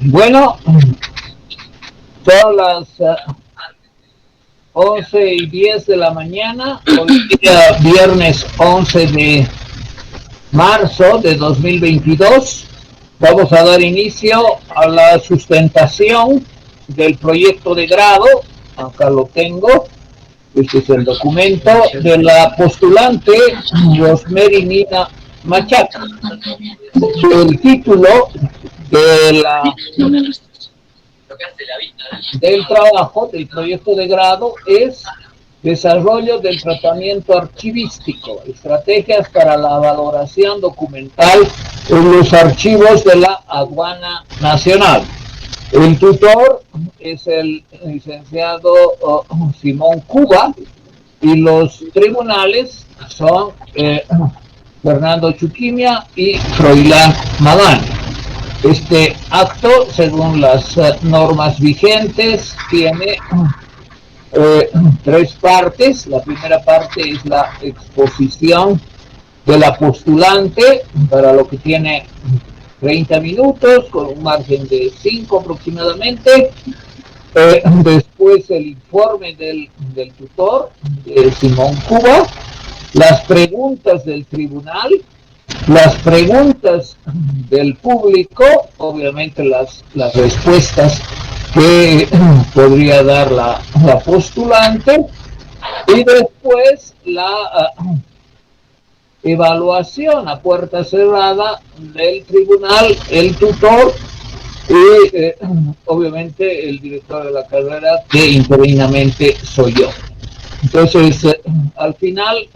Bueno, son las 11:10 de la mañana, hoy día viernes 11 de marzo de 2022. Vamos a dar inicio a la sustentación del proyecto de grado. Acá lo tengo. Este es el documento de la postulante Rosemary Nina Machaca. El título de del trabajo del proyecto de grado es Desarrollo del tratamiento archivístico, estrategias para la valoración documental en los archivos de la Aduana Nacional. El tutor es el licenciado Simón Cuba y los tribunales son Fernando Chuquimia y Froilán Madani. Este acto, según las normas vigentes, tiene tres partes. La primera parte es la exposición de la postulante, para lo que tiene 30 minutos, con un margen de 5 aproximadamente. Después el informe del tutor, de Simón Cuba, las preguntas del tribunal, las preguntas del público, obviamente las respuestas que podría dar la postulante, y después la evaluación a puerta cerrada del tribunal, el tutor y obviamente el director de la carrera, que interinamente soy yo. Entonces, al final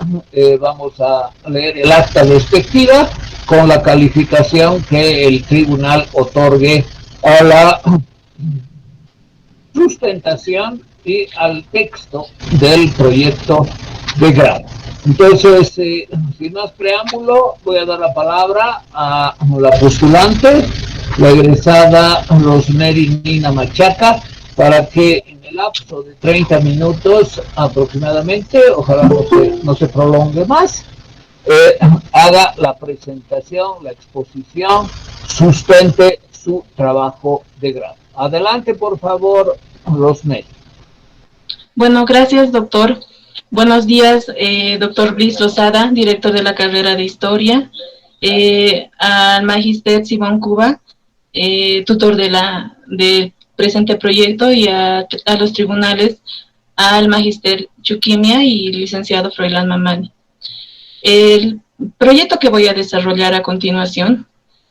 vamos a leer el acta respectiva con la calificación que el tribunal otorgue a la sustentación y al texto del proyecto de grado. Entonces, sin más preámbulo, voy a dar la palabra a la postulante, la egresada Rosemary Nina Machaca, para que en el lapso de 30 minutos aproximadamente, ojalá no se prolongue más, haga la presentación, la exposición, sustente su trabajo de grado. Adelante, por favor, Rosemary. Bueno, gracias, doctor. Buenos días, doctor Brice Lozada, director de la carrera de Historia, al Magister Simón Cuba, tutor del presente proyecto, y a los tribunales, al Magister Chuquimia y licenciado Froilán Mamani. El proyecto que voy a desarrollar a continuación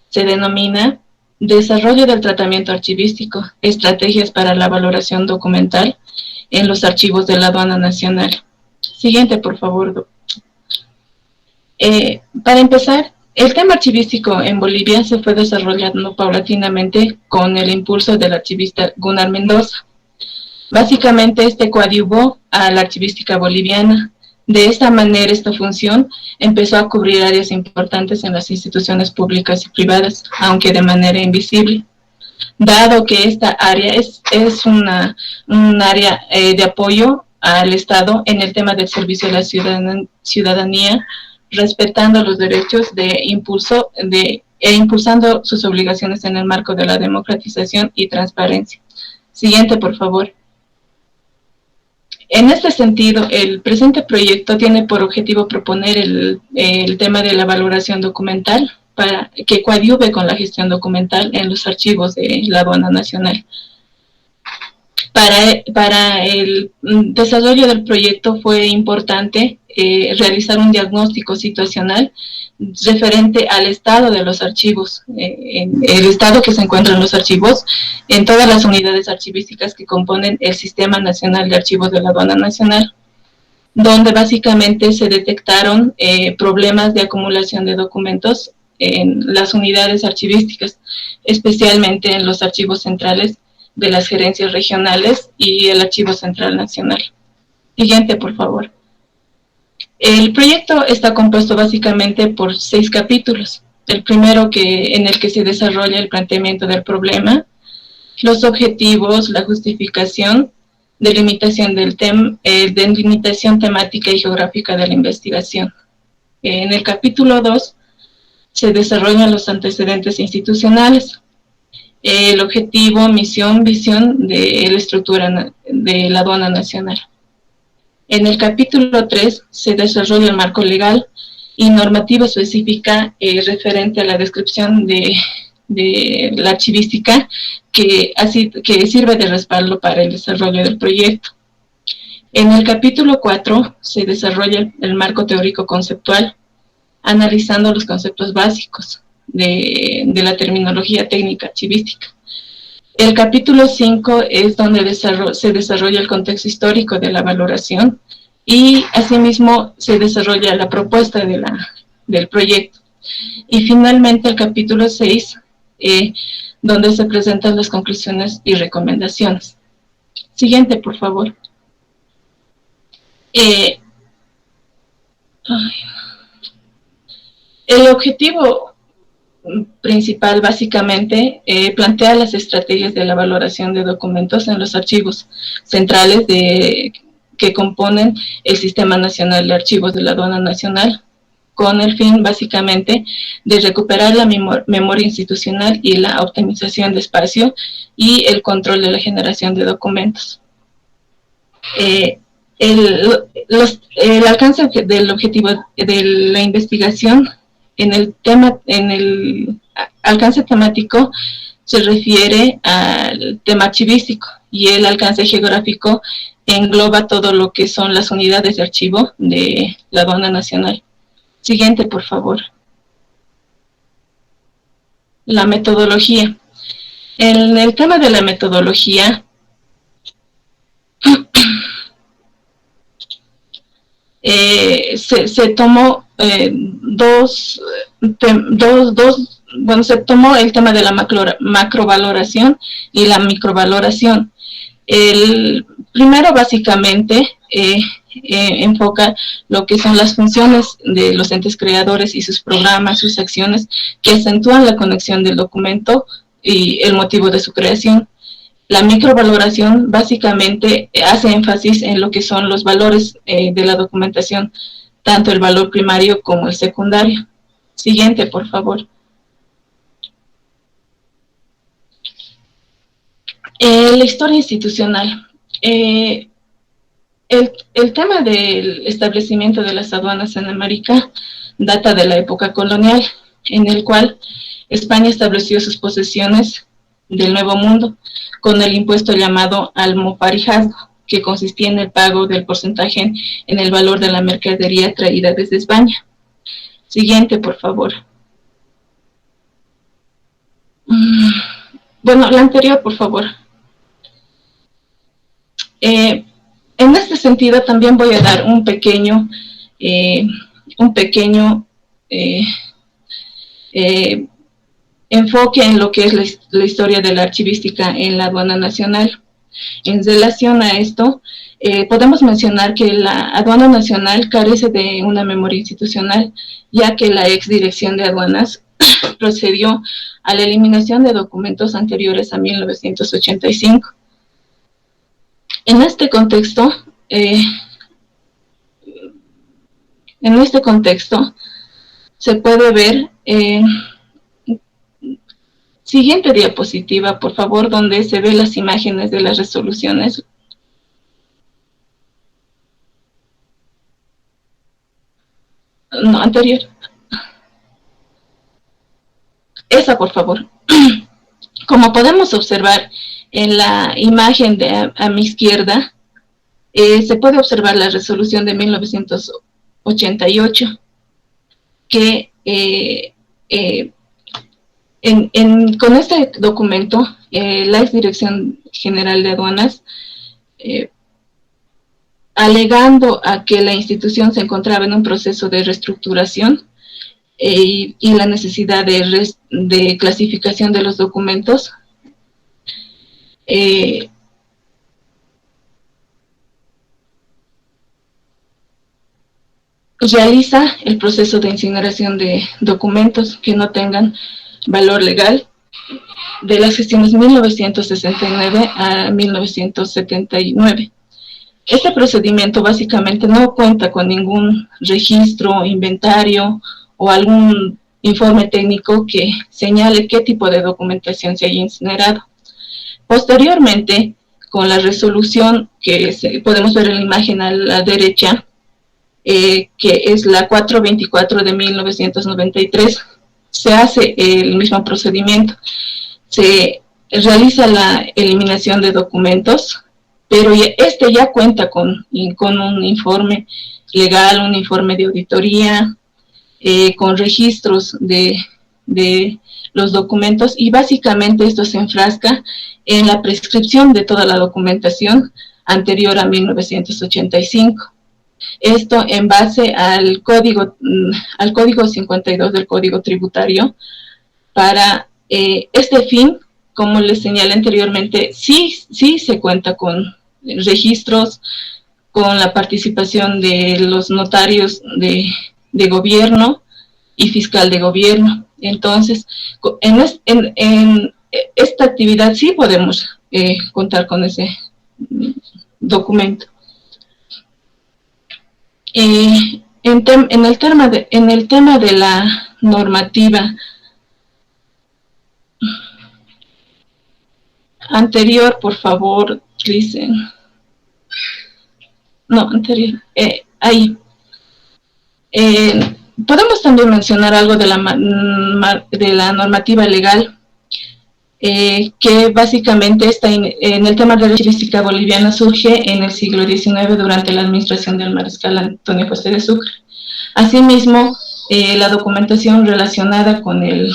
se denomina Desarrollo del tratamiento archivístico, estrategias para la valoración documental en los archivos de la Aduana Nacional. Siguiente, por favor. Para empezar, el tema archivístico en Bolivia se fue desarrollando paulatinamente con el impulso del archivista Gunnar Mendoza. Básicamente, este coadyuvó a la archivística boliviana. De esta manera, esta función empezó a cubrir áreas importantes en las instituciones públicas y privadas, aunque de manera invisible. Dado que esta área es un área de apoyo al Estado en el tema del servicio a la ciudadanía, respetando los derechos e impulsando sus obligaciones en el marco de la democratización y transparencia. Siguiente, por favor. En este sentido, el presente proyecto tiene por objetivo proponer el tema de la valoración documental para que coadyuve con la gestión documental en los archivos de la Aduana Nacional. Para el desarrollo del proyecto fue importante realizar un diagnóstico situacional referente al estado de los archivos, el estado que se encuentran los archivos en todas las unidades archivísticas que componen el Sistema Nacional de Archivos de la Aduana Nacional, donde básicamente se detectaron problemas de acumulación de documentos en las unidades archivísticas, especialmente en los archivos centrales de las gerencias regionales y el Archivo Central Nacional. Siguiente, por favor. El proyecto está compuesto básicamente por 6 capítulos. El primero en el que se desarrolla el planteamiento del problema, los objetivos, la justificación, delimitación delimitación temática y geográfica de la investigación. En el capítulo 2 se desarrollan los antecedentes institucionales. el objetivo, misión, visión de la estructura de la aduana nacional. En el capítulo 3 se desarrolla el marco legal y normativa específica referente a la descripción de la archivística que sirve de respaldo para el desarrollo del proyecto. En el capítulo 4 se desarrolla el marco teórico conceptual, analizando los conceptos básicos de la terminología técnica archivística. El capítulo 5 es donde se desarrolla el contexto histórico de la valoración y asimismo se desarrolla la propuesta del proyecto. Y finalmente el capítulo 6, donde se presentan las conclusiones y recomendaciones. Siguiente, por favor. El objetivo principal básicamente plantea las estrategias de la valoración de documentos en los archivos centrales que componen el Sistema Nacional de Archivos de la Aduana Nacional, con el fin básicamente de recuperar la memoria institucional y la optimización de espacio y el control de la generación de documentos. El alcance del objetivo de la investigación en el alcance temático se refiere al tema archivístico y el alcance geográfico engloba todo lo que son las unidades de archivo de la Aduana Nacional. Siguiente, por favor. La metodología. En el tema de la metodología, se tomó se tomó el tema de la macrovaloración y la microvaloración. El primero básicamente enfoca lo que son las funciones de los entes creadores y sus programas, sus acciones que acentúan la conexión del documento y el motivo de su creación. La microvaloración básicamente hace énfasis en lo que son los valores de la documentación, tanto el valor primario como el secundario. Siguiente, por favor. La historia institucional. El tema del establecimiento de las aduanas en América data de la época colonial, en el cual España estableció sus posesiones del Nuevo Mundo con el impuesto llamado almofarajazgo, que consistía en el pago del porcentaje en el valor de la mercadería traída desde España. Siguiente, por favor. Bueno, la anterior, por favor. En este sentido, también voy a dar un pequeño enfoque en lo que es la historia de la archivística en la Aduana Nacional. En relación a esto, podemos mencionar que la Aduana Nacional carece de una memoria institucional, ya que la exdirección de aduanas procedió a la eliminación de documentos anteriores a 1985. En este contexto, se puede ver, siguiente diapositiva, por favor, donde se ven las imágenes de las resoluciones. No, anterior. Esa, por favor. Como podemos observar en la imagen a mi izquierda, se puede observar la resolución de 1988, que con este documento, la Exdirección General de Aduanas, alegando a que la institución se encontraba en un proceso de reestructuración y la necesidad de clasificación de los documentos, realiza el proceso de incineración de documentos que no tengan valor legal de las gestiones 1969 a 1979. Este procedimiento básicamente no cuenta con ningún registro, inventario o algún informe técnico que señale qué tipo de documentación se haya incinerado. Posteriormente, con la resolución que podemos ver en la imagen a la derecha, que es la 424 de 1993, se hace el mismo procedimiento. Se realiza la eliminación de documentos, pero este ya cuenta con un informe legal, un informe de auditoría, con registros de los documentos, y básicamente esto se enfrasca en la prescripción de toda la documentación anterior a 1985. Esto en base al código 52 del Código Tributario. Para este fin, como les señalé anteriormente, sí se cuenta con registros, con la participación de los notarios de gobierno y fiscal de gobierno. Entonces, en esta actividad sí podemos contar con ese documento. En el tema de la normativa anterior, por favor, dicen. No, anterior. Ahí. Podemos también mencionar algo de la normativa legal, que básicamente está en el tema de la archivística boliviana, surge en el siglo XIX durante la administración del mariscal Antonio José de Sucre. Asimismo, la documentación relacionada con el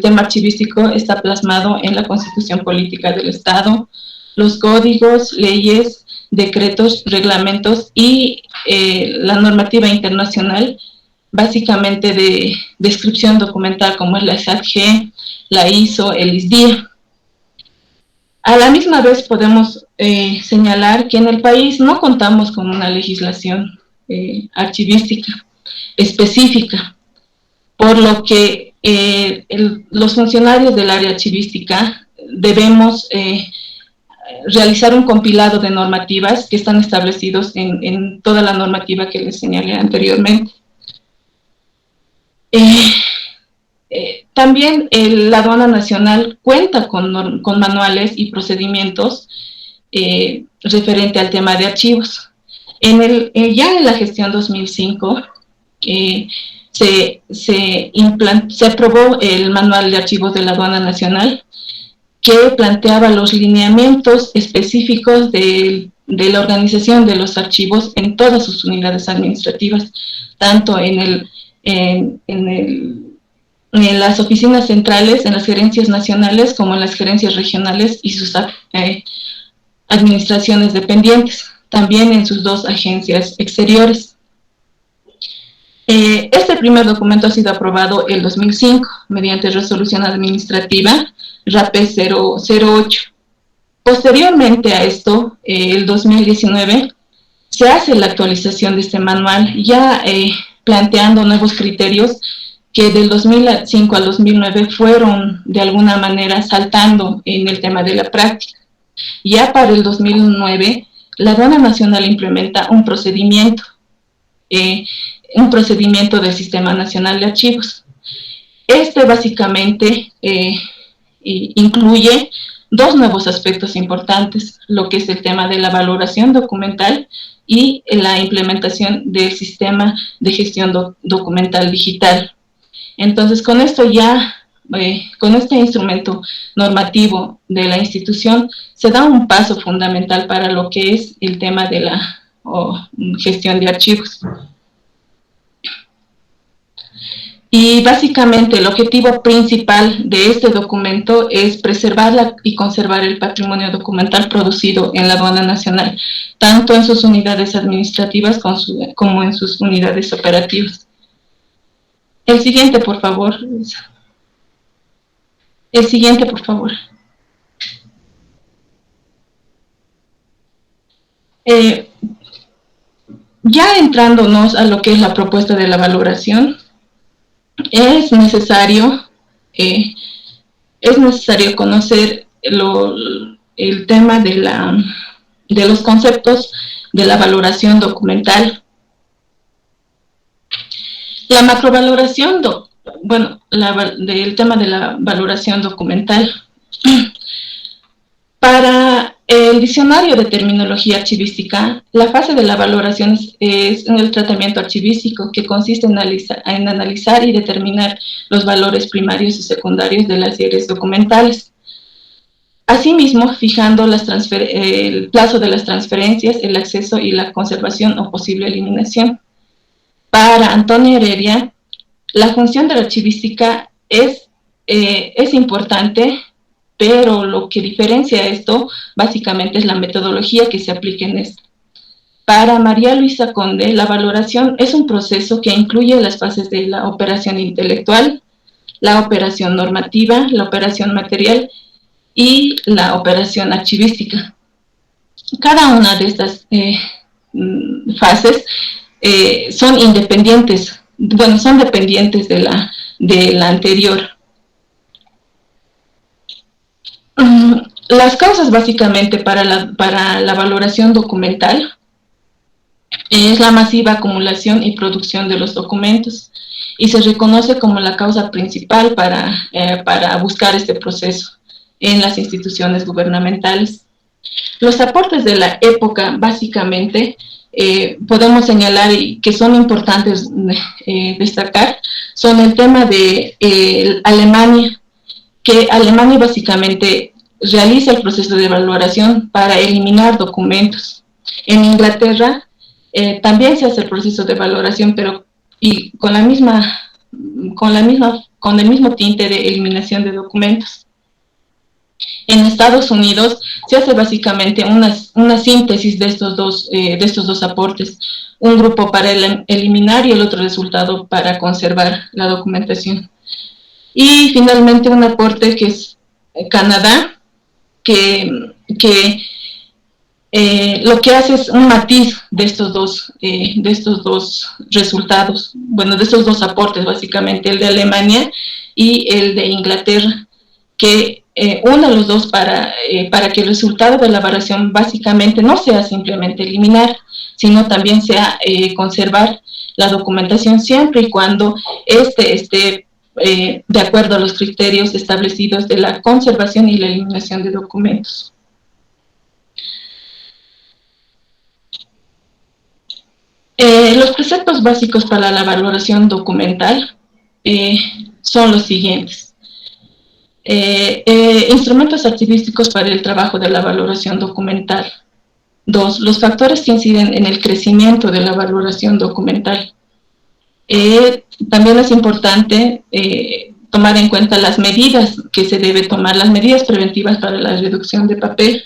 tema archivístico está plasmado en la Constitución Política del Estado, los códigos, leyes, decretos, reglamentos y la normativa internacional, básicamente de descripción documental, como es la SAT-G, la ISO, el ISDIA. A la misma vez podemos señalar que en el país no contamos con una legislación archivística específica, por lo que los funcionarios del área archivística debemos realizar un compilado de normativas que están establecidos en toda la normativa que les señalé anteriormente. También la aduana nacional cuenta con manuales y procedimientos referente al tema de archivos. Ya en la gestión 2005 se aprobó el manual de archivos de la aduana nacional, que planteaba los lineamientos específicos de la organización de los archivos en todas sus unidades administrativas, tanto en las oficinas centrales, en las gerencias nacionales, como en las gerencias regionales y sus administraciones dependientes, también en sus dos agencias exteriores. Este primer documento ha sido aprobado el 2005 mediante resolución administrativa RAPE 008. Posteriormente a esto, el 2019, se hace la actualización de este manual, ya planteando nuevos criterios que del 2005 al 2009 fueron de alguna manera saltando en el tema de la práctica. Ya para el 2009, la aduana nacional implementa un procedimiento del Sistema Nacional de Archivos. Este básicamente incluye dos nuevos aspectos importantes, lo que es el tema de la valoración documental y la implementación del sistema de gestión documental digital. Entonces, con esto ya, con este instrumento normativo de la institución, se da un paso fundamental para lo que es el tema de la gestión de archivos. Y básicamente el objetivo principal de este documento es preservar y conservar el patrimonio documental producido en la aduana nacional, tanto en sus unidades administrativas como en sus unidades operativas. El siguiente, por favor. El siguiente, por favor. Ya entrándonos a lo que es la propuesta de la valoración, es necesario conocer el tema de los conceptos de la valoración documental. La macrovaloración bueno, del tema de la valoración documental. Para el diccionario de terminología archivística, la fase de la valoración es en el tratamiento archivístico, que consiste en analizar y determinar los valores primarios y secundarios de las series documentales. Asimismo, fijando el plazo de las transferencias, el acceso y la conservación o posible eliminación. Para Antonio Heredia, la función de la archivística es importante, pero lo que diferencia esto básicamente es la metodología que se aplica en esto. Para María Luisa Conde, la valoración es un proceso que incluye las fases de la operación intelectual, la operación normativa, la operación material y la operación archivística. Cada una de estas fases son independientes, bueno, son dependientes de la anterior. Las causas básicamente para la valoración documental es la masiva acumulación y producción de los documentos y se reconoce como la causa principal para buscar este proceso en las instituciones gubernamentales. Los aportes de la época básicamente podemos señalar y que son importantes destacar son el tema de Alemania, que Alemania básicamente realiza el proceso de valoración para eliminar documentos. En Inglaterra también se hace el proceso de valoración, pero y con el mismo tinte de eliminación de documentos. En Estados Unidos se hace básicamente una síntesis de estos dos aportes, un grupo para eliminar y el otro resultado para conservar la documentación. Y finalmente un aporte que es Canadá, que lo que hace es un matiz de estos dos resultados, bueno, de estos dos aportes básicamente, el de Alemania y el de Inglaterra, que une los dos para que el resultado de la valoración básicamente no sea simplemente eliminar, sino también sea conservar la documentación siempre y cuando esté de acuerdo a los criterios establecidos de la conservación y la eliminación de documentos. Los preceptos básicos para la valoración documental son los siguientes. Instrumentos archivísticos para el trabajo de la valoración documental. 2. Los factores que inciden en el crecimiento de la valoración documental. También es importante tomar en cuenta las medidas que se debe tomar, las medidas preventivas para la reducción de papel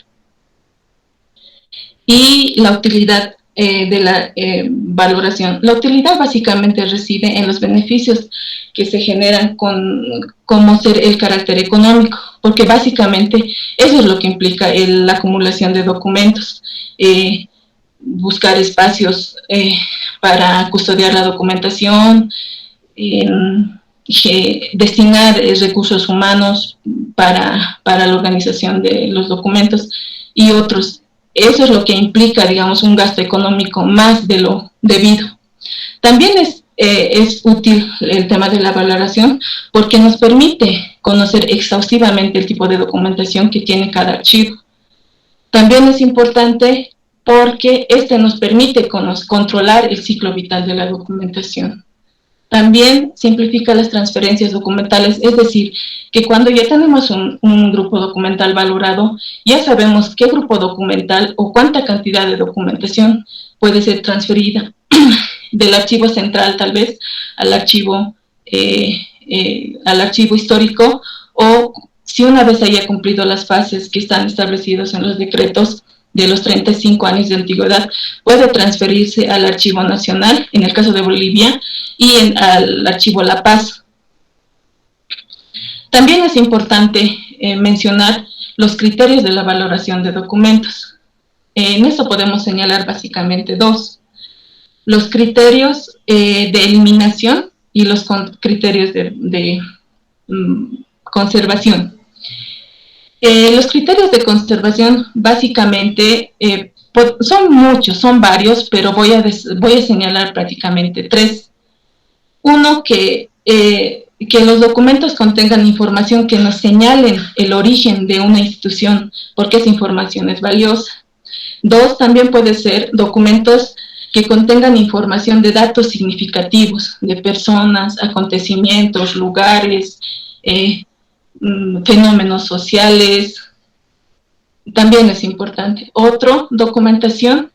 y la utilidad de la valoración. La utilidad básicamente reside en los beneficios que se generan como ser el carácter económico, porque básicamente eso es lo que implica la acumulación de documentos, buscar espacios para custodiar la documentación, destinar recursos humanos para la organización de los documentos y otros. Eso es lo que implica, digamos, un gasto económico más de lo debido. También es útil el tema de la valoración porque nos permite conocer exhaustivamente el tipo de documentación que tiene cada archivo. También es importante porque nos permite controlar el ciclo vital de la documentación. También simplifica las transferencias documentales, es decir, que cuando ya tenemos un grupo documental valorado, ya sabemos qué grupo documental o cuánta cantidad de documentación puede ser transferida del archivo central tal vez al archivo histórico, o si una vez haya cumplido las fases que están establecidos en los decretos de los 35 años de antigüedad, puede transferirse al Archivo Nacional, en el caso de Bolivia, y al Archivo La Paz. También es importante mencionar los criterios de la valoración de documentos. En esto podemos señalar básicamente dos: los criterios de eliminación y los criterios de conservación. Los criterios de conservación básicamente son muchos, son varios, pero voy a señalar prácticamente tres. Uno, que que los documentos contengan información que nos señalen el origen de una institución, porque esa información es valiosa. 2, también puede ser documentos que contengan información de datos significativos, de personas, acontecimientos, lugares, fenómenos sociales, también es importante. Otro, documentación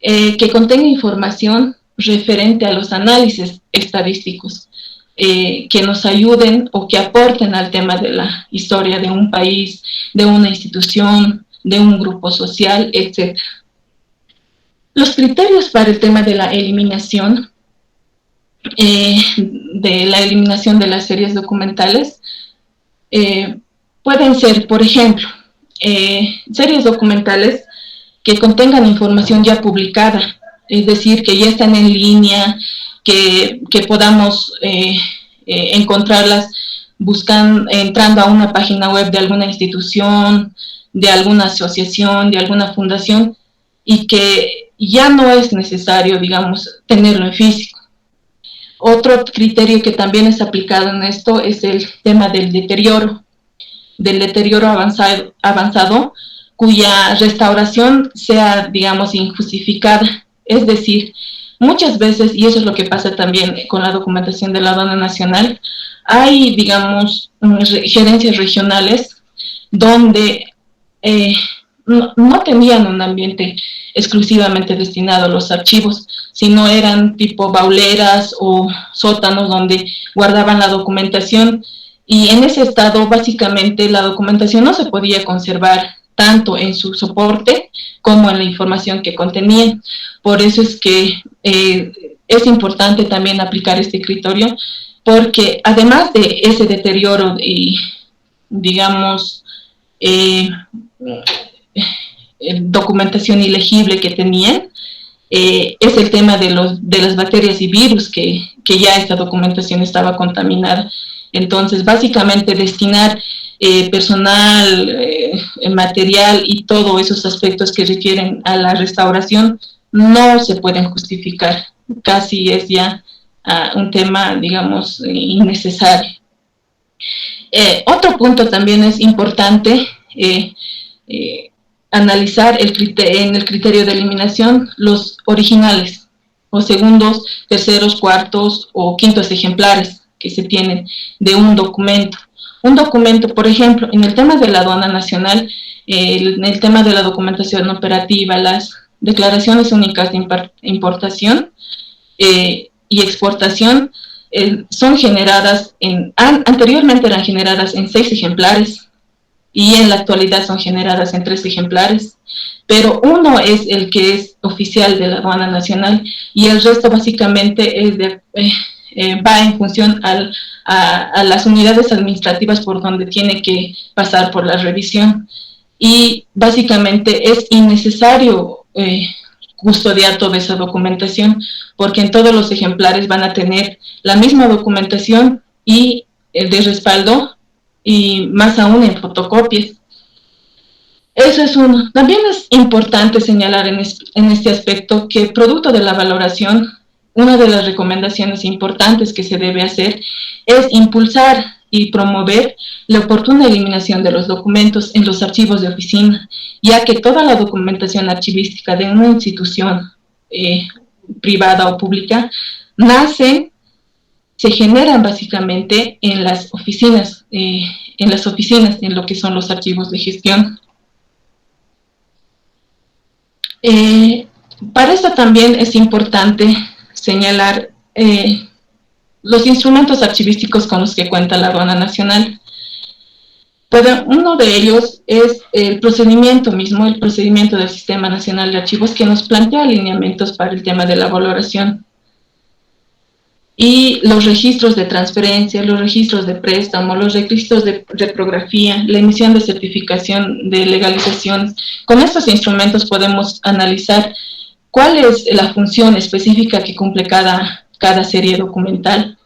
que contenga información referente a los análisis estadísticos, que nos ayuden o que aporten al tema de la historia de un país, de una institución, de un grupo social, etc. Los criterios para el tema de la eliminación de las series documentales pueden ser, por ejemplo, series documentales que contengan información ya publicada, es decir, que ya están en línea, que podamos encontrarlas entrando a una página web de alguna institución, de alguna asociación, de alguna fundación, y que ya no es necesario, digamos, tenerlo en físico. Otro criterio que también es aplicado en esto es el tema del deterioro avanzado, cuya restauración sea, digamos, injustificada. Es decir, muchas veces, y eso es lo que pasa también con la documentación de la aduana nacional, hay, digamos, gerencias regionales donde no tenían un ambiente exclusivamente destinado a los archivos, sino eran tipo bauleras o sótanos donde guardaban la documentación, y en ese estado básicamente la documentación no se podía conservar tanto en su soporte como en la información que contenían. Por eso es que es importante también aplicar este criterio, porque además de ese deterioro y, digamos, documentación ilegible que tenían, es el tema de las bacterias y virus, que ya esta documentación estaba contaminada. Entonces, básicamente destinar personal, material y todos esos aspectos que requieren a la restauración no se pueden justificar. Casi es ya un tema, digamos, innecesario. Otro punto también es importante analizar en el criterio de eliminación los originales o segundos, terceros, cuartos o quintos ejemplares que se tienen de un documento. Un documento, por ejemplo, en el tema de la aduana nacional, en el tema de la documentación operativa, las declaraciones únicas de importación y exportación son generadas anteriormente eran generadas en 6 ejemplares y en la actualidad son generadas en 3 ejemplares, pero uno es el que es oficial de la aduana nacional y el resto básicamente es va en función a las unidades administrativas por donde tiene que pasar por la revisión, y básicamente es innecesario custodiar toda esa documentación, porque en todos los ejemplares van a tener la misma documentación y de respaldo, y más aún en fotocopias. Eso es uno. También es importante señalar en este aspecto que, producto de la valoración, una de las recomendaciones importantes que se debe hacer es impulsar y promover la oportuna eliminación de los documentos en los archivos de oficina, ya que toda la documentación archivística de una institución privada o pública se generan básicamente en las oficinas, en lo que son los archivos de gestión. Para esto también es importante señalar los instrumentos archivísticos con los que cuenta la aduana nacional. Uno de ellos es el procedimiento mismo, el procedimiento del Sistema Nacional de Archivos, que nos plantea alineamientos para el tema de la valoración. Y los registros de transferencia, los registros de préstamo, los registros de reprografía, la emisión de certificación de legalización. Con estos instrumentos podemos analizar cuál es la función específica que cumple cada serie documental.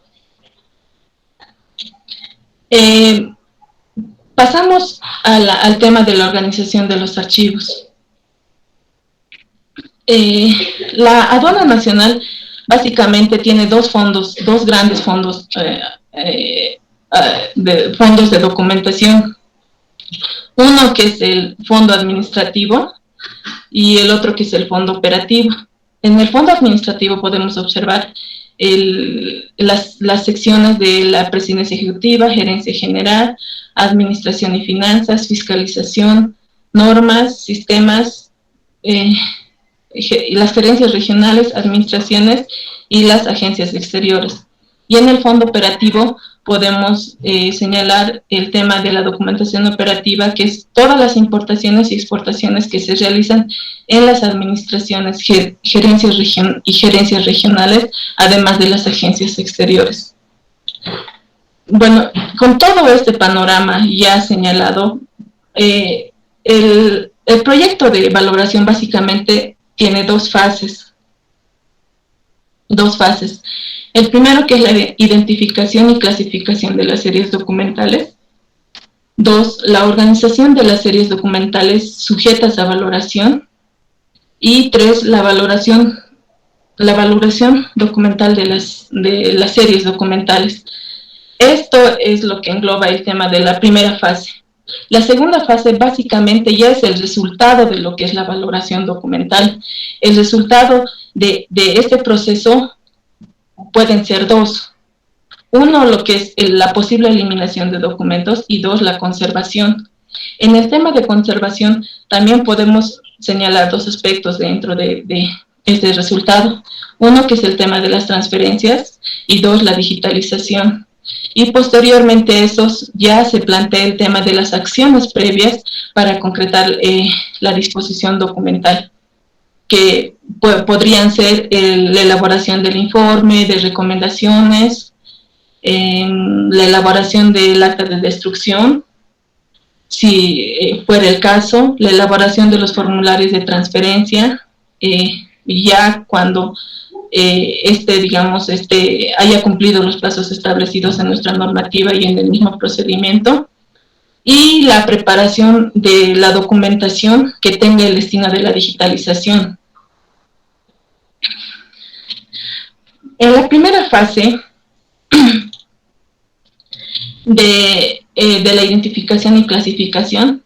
Pasamos al tema de la organización de los archivos. La aduana nacional básicamente tiene dos grandes fondos de fondos de documentación. Uno que es el fondo administrativo y el otro que es el fondo operativo. En el fondo administrativo podemos observar las secciones de la presidencia ejecutiva, gerencia general, administración y finanzas, fiscalización, normas, sistemas, las gerencias regionales, administraciones y las agencias exteriores. Y en el fondo operativo podemos señalar el tema de la documentación operativa, que es todas las importaciones y exportaciones que se realizan en las administraciones, gerencias y gerencias regionales, además de las agencias exteriores. Bueno, con todo este panorama ya señalado, el proyecto de valoración básicamente tiene dos fases. El primero, que es la identificación y clasificación de las series documentales. 2, la organización de las series documentales sujetas a valoración. Y 3, la valoración documental de las series documentales. Esto es lo que engloba el tema de la primera fase. La segunda fase básicamente ya es el resultado de lo que es la valoración documental. El resultado de este proceso pueden ser dos. Uno, lo que es la posible eliminación de documentos, y dos, la conservación. En el tema de conservación también podemos señalar dos aspectos dentro de este resultado. Uno, que es el tema de las transferencias, y dos, la digitalización. Y posteriormente a esos ya se plantea el tema de las acciones previas para concretar la disposición documental, que podrían ser la elaboración del informe, de recomendaciones, la elaboración del acta de destrucción, si fuera el caso, la elaboración de los formularios de transferencia, ya cuando haya cumplido los plazos establecidos en nuestra normativa y en el mismo procedimiento, y la preparación de la documentación que tenga el destino de la digitalización. En la primera fase de la identificación y clasificación,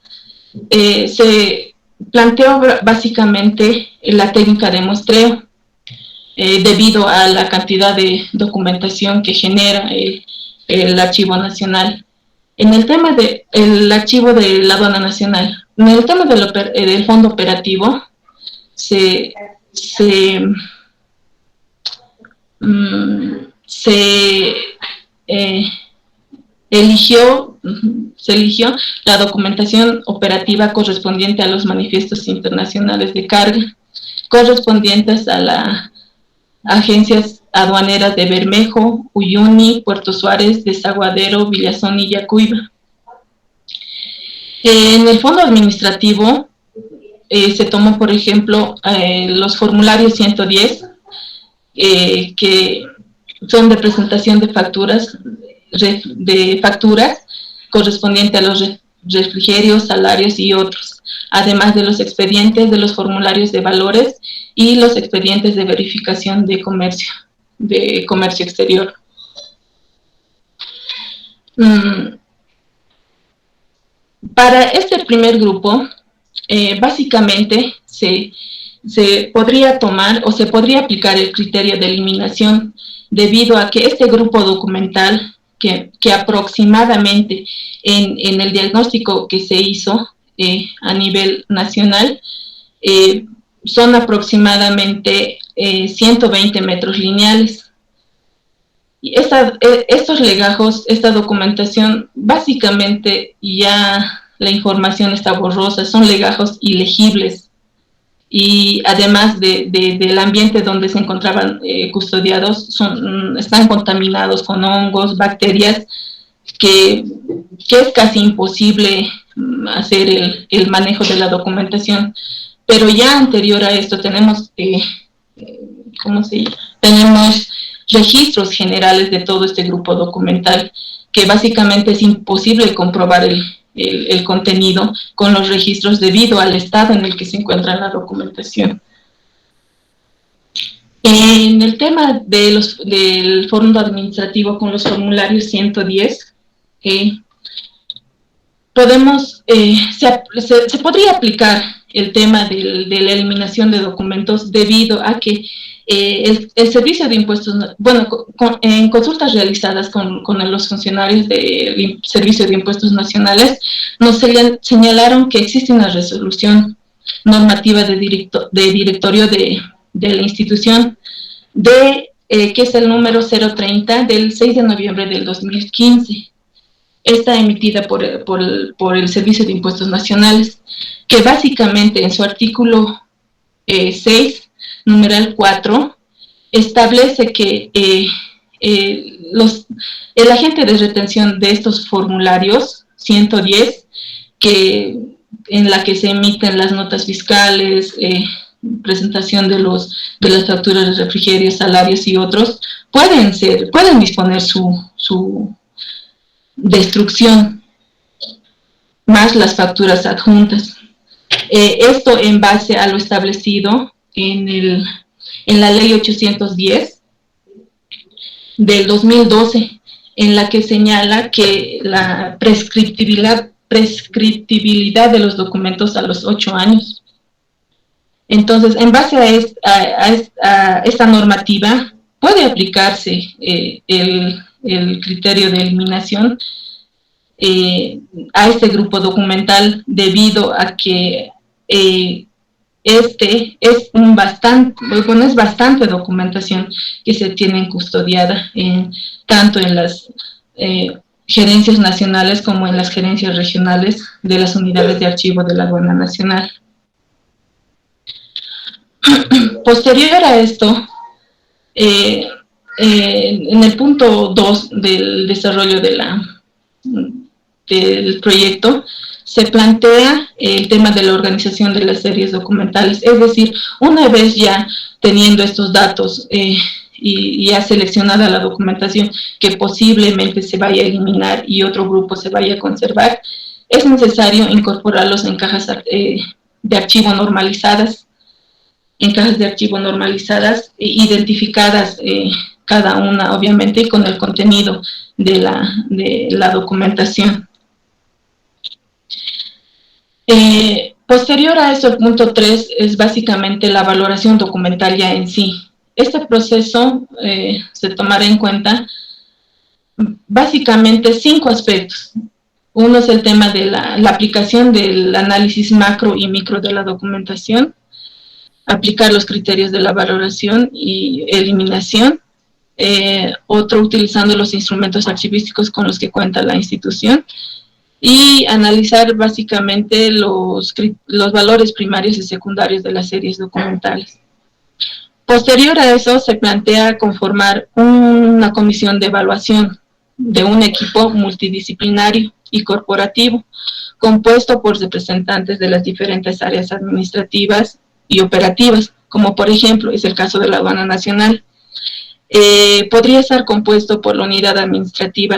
se planteó básicamente la técnica de muestreo, debido a la cantidad de documentación que genera el Archivo Nacional. En el tema del archivo de la Aduana Nacional, en el tema del fondo operativo, se eligió la documentación operativa correspondiente a los manifiestos internacionales de carga, correspondientes a las agencias aduaneras de Bermejo, Uyuni, Puerto Suárez, Desaguadero, Villazón y Yacuiba. En el fondo administrativo se tomó, por ejemplo, los formularios 110, que son de presentación de facturas correspondiente a los refrigerios, salarios y otros, además de los expedientes de los formularios de valores y los expedientes de verificación de comercio exterior. Para este primer grupo, básicamente se podría tomar o se podría aplicar el criterio de eliminación, debido a que este grupo documental, que aproximadamente en el diagnóstico que se hizo a nivel nacional, son aproximadamente 120 metros lineales. Y estos legajos, esta documentación, básicamente ya la información está borrosa, son legajos ilegibles. Y además del ambiente donde se encontraban custodiados, están contaminados con hongos, bacterias, que es casi imposible hacer el manejo de la documentación. Pero ya anterior a esto tenemos, tenemos registros generales de todo este grupo documental, que básicamente es imposible comprobar el contenido con los registros debido al estado en el que se encuentra la documentación. En el tema de del fondo administrativo con los formularios 110, se podría aplicar el tema de la eliminación de documentos debido a que el servicio de impuestos, bueno, en consultas realizadas con los funcionarios del servicio de impuestos nacionales, nos señalaron que existe una resolución normativa de directorio de la institución que es el número 030 del 6 de noviembre del 2015. Está emitida por el Servicio de Impuestos Nacionales, que básicamente en su artículo 6, numeral 4, establece que el agente de retención de estos formularios 110, en la que se emiten las notas fiscales, presentación de las facturas de refrigerio, salarios y otros, pueden disponer su destrucción, más las facturas adjuntas. Esto en base a lo establecido en la ley 810 del 2012, en la que señala que la prescriptibilidad de los documentos a los 8 años. Entonces, en base a esta normativa, puede aplicarse el criterio de eliminación a este grupo documental, debido a que es bastante documentación que se tiene custodiada tanto en las gerencias nacionales como en las gerencias regionales de las unidades de archivo de la Aduana Nacional. Posterior a esto, en el punto 2 del desarrollo del proyecto, se plantea el tema de la organización de las series documentales. Es decir, una vez ya teniendo estos datos y ya seleccionada la documentación que posiblemente se vaya a eliminar y otro grupo se vaya a conservar, es necesario incorporarlos en cajas de archivo normalizadas, identificadas cada una, obviamente, con el contenido de la documentación. Posterior a eso, el punto 3 es básicamente la valoración documental ya en sí. Este proceso se tomará en cuenta básicamente 5 aspectos. Uno es el tema de la aplicación del análisis macro y micro de la documentación, aplicar los criterios de la valoración y eliminación, otro utilizando los instrumentos archivísticos con los que cuenta la institución, y analizar básicamente los valores primarios y secundarios de las series documentales. Posterior a eso, se plantea conformar una comisión de evaluación de un equipo multidisciplinario y corporativo, compuesto por representantes de las diferentes áreas administrativas y operativas, como por ejemplo es el caso de la Aduana Nacional. Podría estar compuesto por la unidad administrativa,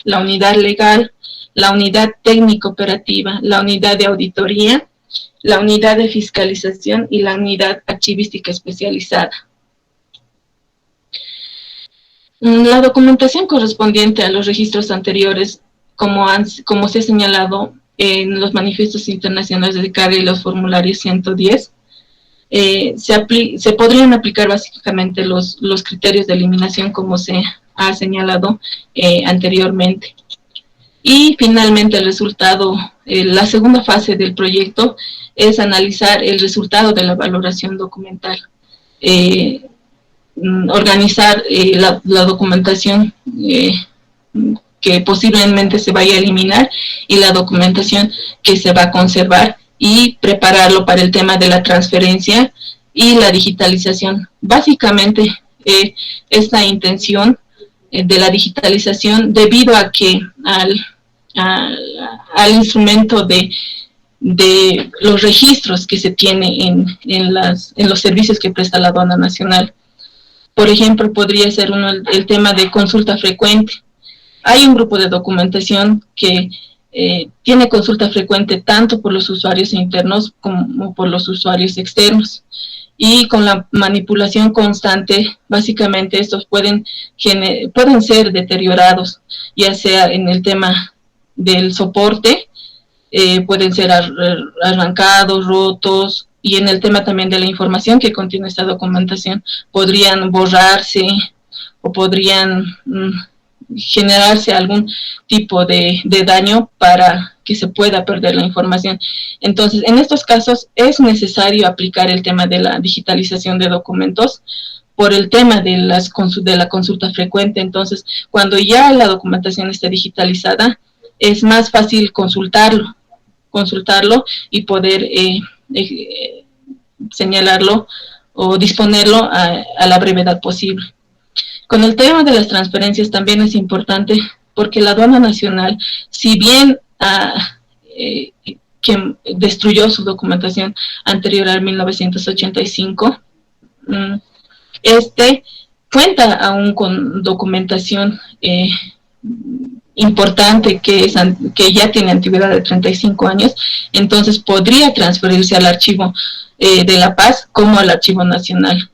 la unidad legal, la unidad técnico-operativa, la unidad de auditoría, la unidad de fiscalización y la unidad archivística especializada. La documentación correspondiente a los registros anteriores, como se ha señalado en los manifiestos internacionales de carga y los formularios 110, se podrían aplicar básicamente los criterios de eliminación como se ha señalado anteriormente. Y finalmente el resultado, la segunda fase del proyecto es analizar el resultado de la valoración documental, organizar la documentación que posiblemente se vaya a eliminar y la documentación que se va a conservar, y prepararlo para el tema de la transferencia y la digitalización. Básicamente, esta intención de la digitalización, debido a que al instrumento de los registros que se tiene en los servicios que presta la Aduana Nacional. Por ejemplo, podría ser el tema de consulta frecuente. Hay un grupo de documentación que tiene consulta frecuente tanto por los usuarios internos como por los usuarios externos. y con la manipulación constante, básicamente estos pueden ser deteriorados, ya sea en el tema del soporte, pueden ser arrancados, rotos, y en el tema también de la información que contiene esta documentación, podrían borrarse o podrían generarse algún tipo de daño para que se pueda perder la información. Entonces, en estos casos es necesario aplicar el tema de la digitalización de documentos por el tema de la consulta frecuente. Entonces, cuando ya la documentación está digitalizada, es más fácil consultarlo y poder señalarlo o disponerlo a la brevedad posible. Con el tema de las transferencias también es importante, porque la aduana nacional, si bien que destruyó su documentación anterior al 1985, cuenta aún con documentación importante que ya tiene antigüedad de 35 años, entonces podría transferirse al archivo de La Paz como al archivo nacional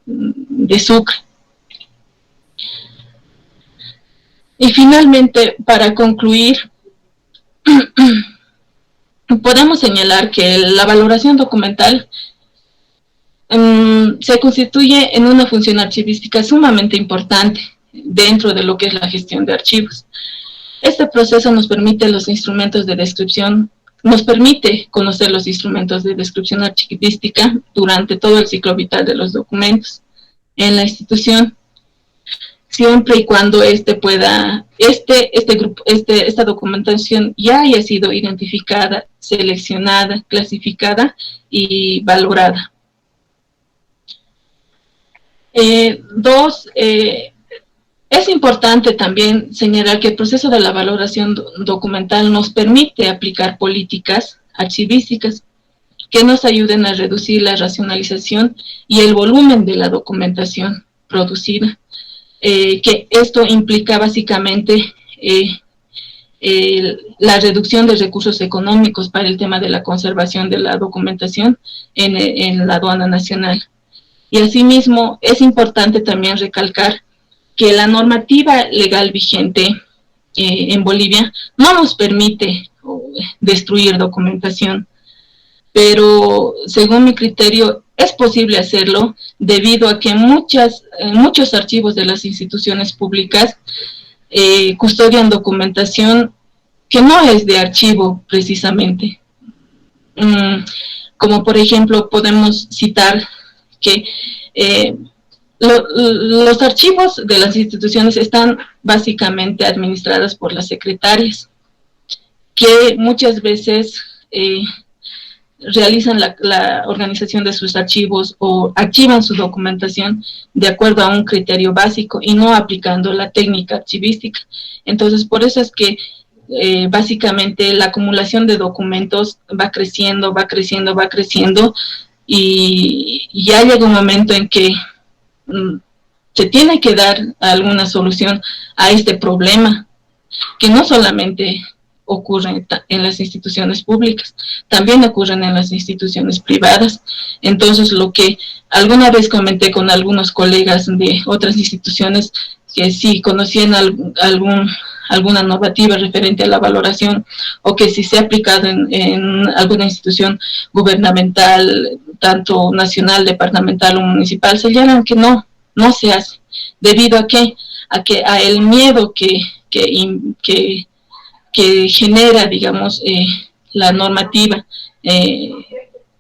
de Sucre. Y finalmente, para concluir, podemos señalar que la valoración documental se constituye en una función archivística sumamente importante dentro de lo que es la gestión de archivos. Este proceso nos permite conocer los instrumentos de descripción archivística durante todo el ciclo vital de los documentos en la institución, siempre y cuando esta documentación ya haya sido identificada, seleccionada, clasificada y valorada. Es importante también señalar que el proceso de la valoración documental nos permite aplicar políticas archivísticas que nos ayuden a reducir la racionalización y el volumen de la documentación producida. Que esto implica básicamente la reducción de recursos económicos para el tema de la conservación de la documentación en la aduana nacional. Y asimismo es importante también recalcar que la normativa legal vigente en Bolivia no nos permite destruir documentación, pero según mi criterio es posible hacerlo debido a que muchos archivos de las instituciones públicas custodian documentación que no es de archivo precisamente. Como por ejemplo podemos citar que los archivos de las instituciones están básicamente administrados por las secretarias, que muchas veces realizan la organización de sus archivos o archivan su documentación de acuerdo a un criterio básico y no aplicando la técnica archivística. Entonces, por eso es que básicamente la acumulación de documentos va creciendo y ya llega un momento en que se tiene que dar alguna solución a este problema, que no solamente ocurre en las instituciones públicas, también ocurren en las instituciones privadas. Entonces, lo que alguna vez comenté con algunos colegas de otras instituciones, que si conocían alguna normativa referente a la valoración, o que si se ha aplicado en alguna institución gubernamental, tanto nacional, departamental o municipal, señalan que no se hace, debido a el miedo que genera, digamos, la normativa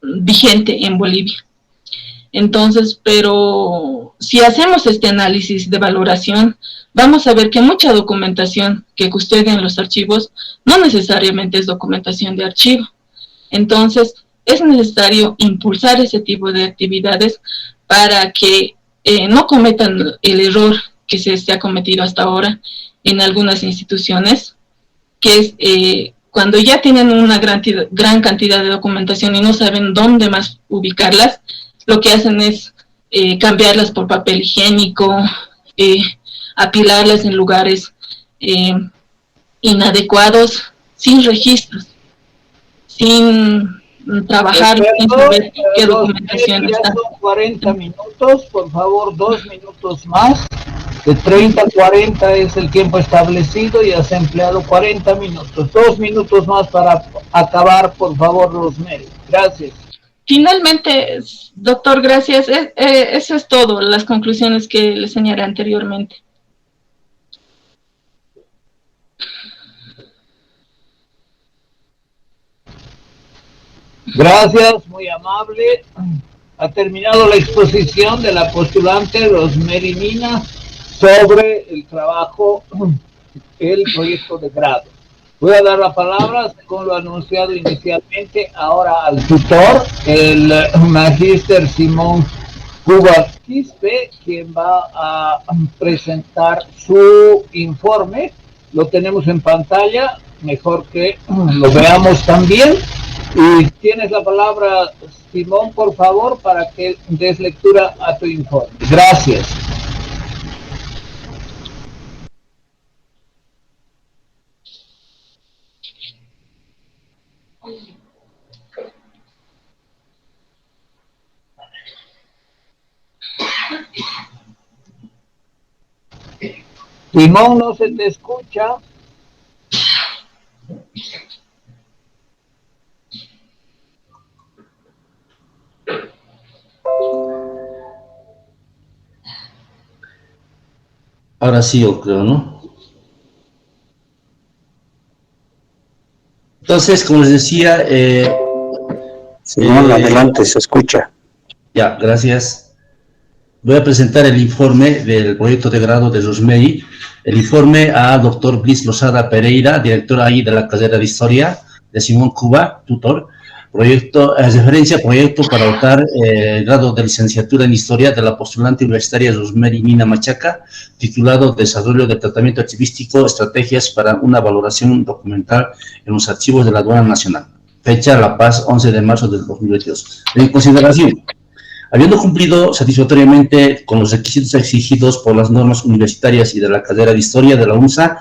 vigente en Bolivia. Entonces, pero si hacemos este análisis de valoración, vamos a ver que mucha documentación que custodian los archivos no necesariamente es documentación de archivo. Entonces, es necesario impulsar ese tipo de actividades para que no cometan el error que se ha cometido hasta ahora en algunas instituciones, que es cuando ya tienen una gran cantidad de documentación y no saben dónde más ubicarlas, lo que hacen es cambiarlas por papel higiénico, apilarlas en lugares inadecuados, sin registros, sin trabajar sin saber qué documentación Ya está. son 40 minutos, por favor, 2 minutos más. De 30 a 40 es el tiempo establecido y has empleado 40 minutos. 2 minutos más para acabar, por favor, Rosemary. Gracias. Finalmente, doctor, gracias. Eso es todo, las conclusiones que le señalé anteriormente. Gracias, muy amable. Ha terminado la exposición de la postulante Rosemary Mina sobre el trabajo, el proyecto de grado. Voy a dar la palabra, según lo anunciado inicialmente, ahora al tutor, el magíster Simón Cuba Quispe, quien va a presentar su informe. Lo tenemos en pantalla, mejor que lo veamos también. Y tienes la palabra, Simón, por favor, para que des lectura a tu informe. Gracias. Simón, no se te escucha. Ahora sí, yo creo, ¿no? Entonces, como les decía... Simón, adelante, se escucha. Ya, gracias. Voy a presentar el informe del proyecto de grado de Rosemary, el informe a doctor Bliss Lozada Pereira, director ahí de la carrera de Historia, de Simón Cuba, tutor, referencia a proyecto para optar el grado de licenciatura en Historia de la postulante universitaria Rosemary Mina Machaca, titulado Desarrollo del Tratamiento Archivístico, Estrategias para una Valoración Documental en los Archivos de la Aduana Nacional. Fecha La Paz, 11 de marzo del 2022. En consideración, habiendo cumplido satisfactoriamente con los requisitos exigidos por las normas universitarias y de la carrera de Historia de la UNSA,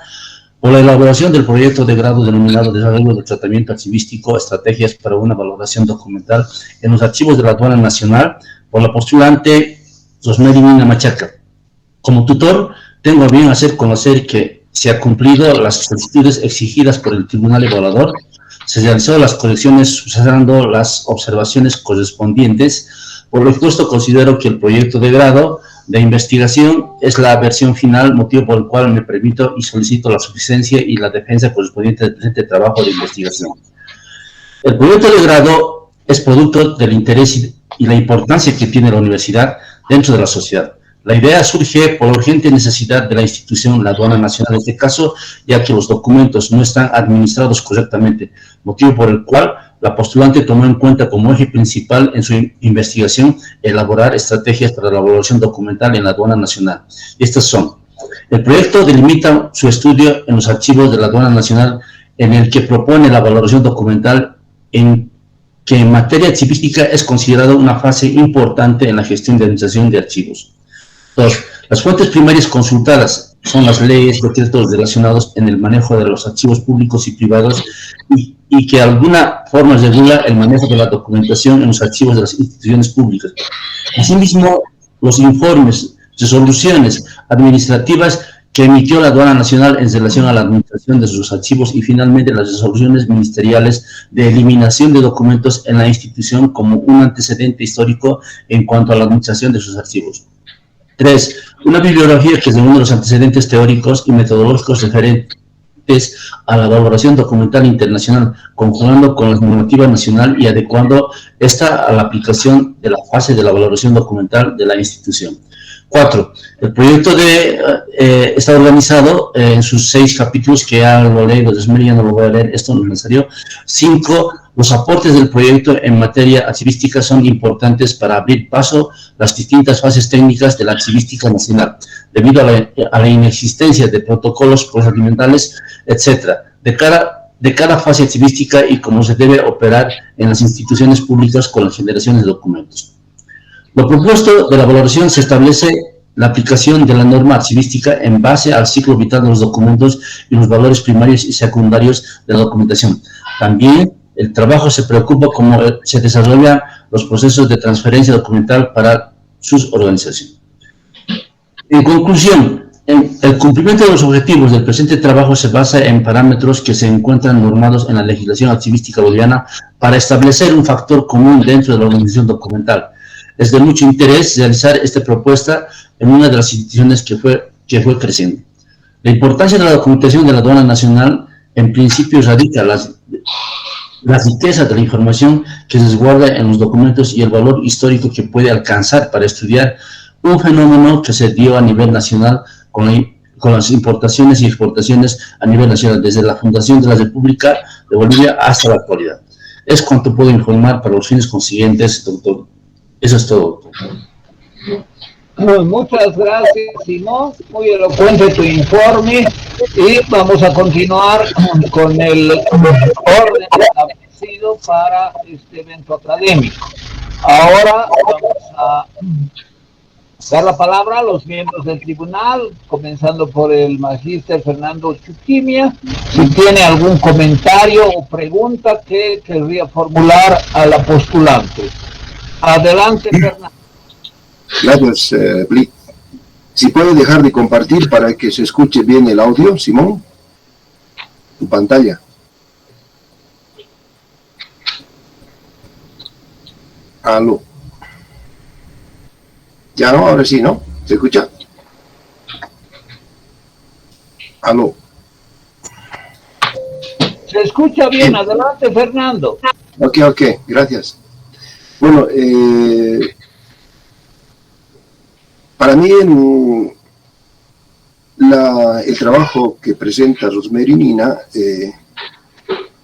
por la elaboración del proyecto de grado denominado Desarrollo del Tratamiento Archivístico, Estrategias para una Valoración Documental en los Archivos de la Aduana Nacional, por la postulante Rosemary Mina Machaca. Como tutor, tengo a bien hacer conocer que se han cumplido las solicitudes exigidas por el Tribunal Evaluador, se realizaron las correcciones subsanando las observaciones correspondientes. Por lo expuesto, considero que el proyecto de grado de investigación es la versión final, motivo por el cual me permito y solicito la suficiencia y la defensa correspondiente del presente trabajo de investigación. El proyecto de grado es producto del interés y la importancia que tiene la universidad dentro de la sociedad. La idea surge por la urgente necesidad de la institución, la Aduana Nacional en este caso, ya que los documentos no están administrados correctamente, motivo por el cual la postulante tomó en cuenta como eje principal en su investigación elaborar estrategias para la evaluación documental en la Aduana Nacional. Estas son: el proyecto delimita su estudio en los archivos de la Aduana Nacional, en el que propone la valoración documental que en materia archivística es considerada una fase importante en la gestión de administración de archivos. 2. Las fuentes primarias consultadas son las leyes, decretos relacionados en el manejo de los archivos públicos y privados y que de alguna forma regula el manejo de la documentación en los archivos de las instituciones públicas. Asimismo, los informes, resoluciones administrativas que emitió la Aduana Nacional en relación a la administración de sus archivos y finalmente las resoluciones ministeriales de eliminación de documentos en la institución como un antecedente histórico en cuanto a la administración de sus archivos. 3. Una bibliografía que reúne los antecedentes teóricos y metodológicos referentes a la valoración documental internacional, conjugando con la normativa nacional y adecuando esta a la aplicación de la fase de la valoración documental de la institución. 4. El proyecto está organizado en sus 6 capítulos, que ya lo leí, ya no lo voy a leer, esto no es necesario. 5. Los aportes del proyecto en materia archivística son importantes para abrir paso a las distintas fases técnicas de la archivística nacional, debido a la inexistencia de protocolos procedimentales, etc., de cada fase archivística y cómo se debe operar en las instituciones públicas con la generación de documentos. Lo propuesto de la valoración se establece la aplicación de la norma archivística en base al ciclo vital de los documentos y los valores primarios y secundarios de la documentación. También el trabajo se preocupa cómo se desarrollan los procesos de transferencia documental para sus organizaciones. En conclusión, el cumplimiento de los objetivos del presente trabajo se basa en parámetros que se encuentran normados en la legislación archivística boliviana para establecer un factor común dentro de la organización documental. Es de mucho interés realizar esta propuesta en una de las instituciones que fue creciendo. La importancia de la documentación de la aduana nacional en principio radica la riqueza de la información que se resguarda en los documentos y el valor histórico que puede alcanzar para estudiar un fenómeno que se dio a nivel nacional con las importaciones y exportaciones a nivel nacional, desde la fundación de la República de Bolivia hasta la actualidad. Es cuanto puedo informar para los fines consiguientes, doctor. Eso es todo, doctor. Muchas gracias, Simón. Muy elocuente tu informe. Y vamos a continuar con el orden establecido para este evento académico. Ahora vamos a dar la palabra a los miembros del tribunal, comenzando por el magíster Fernando Chuquimia, si tiene algún comentario o pregunta que querría formular a la postulante. Adelante, Fernando. Gracias, Bli. Si puede dejar de compartir para que se escuche bien el audio, Simón, tu pantalla. Aló. Ya no, ahora sí, ¿no? ¿Se escucha? Aló. Se escucha bien, adelante, Fernando. Ok, gracias. Bueno, para mí el trabajo que presenta Rosemary Nina,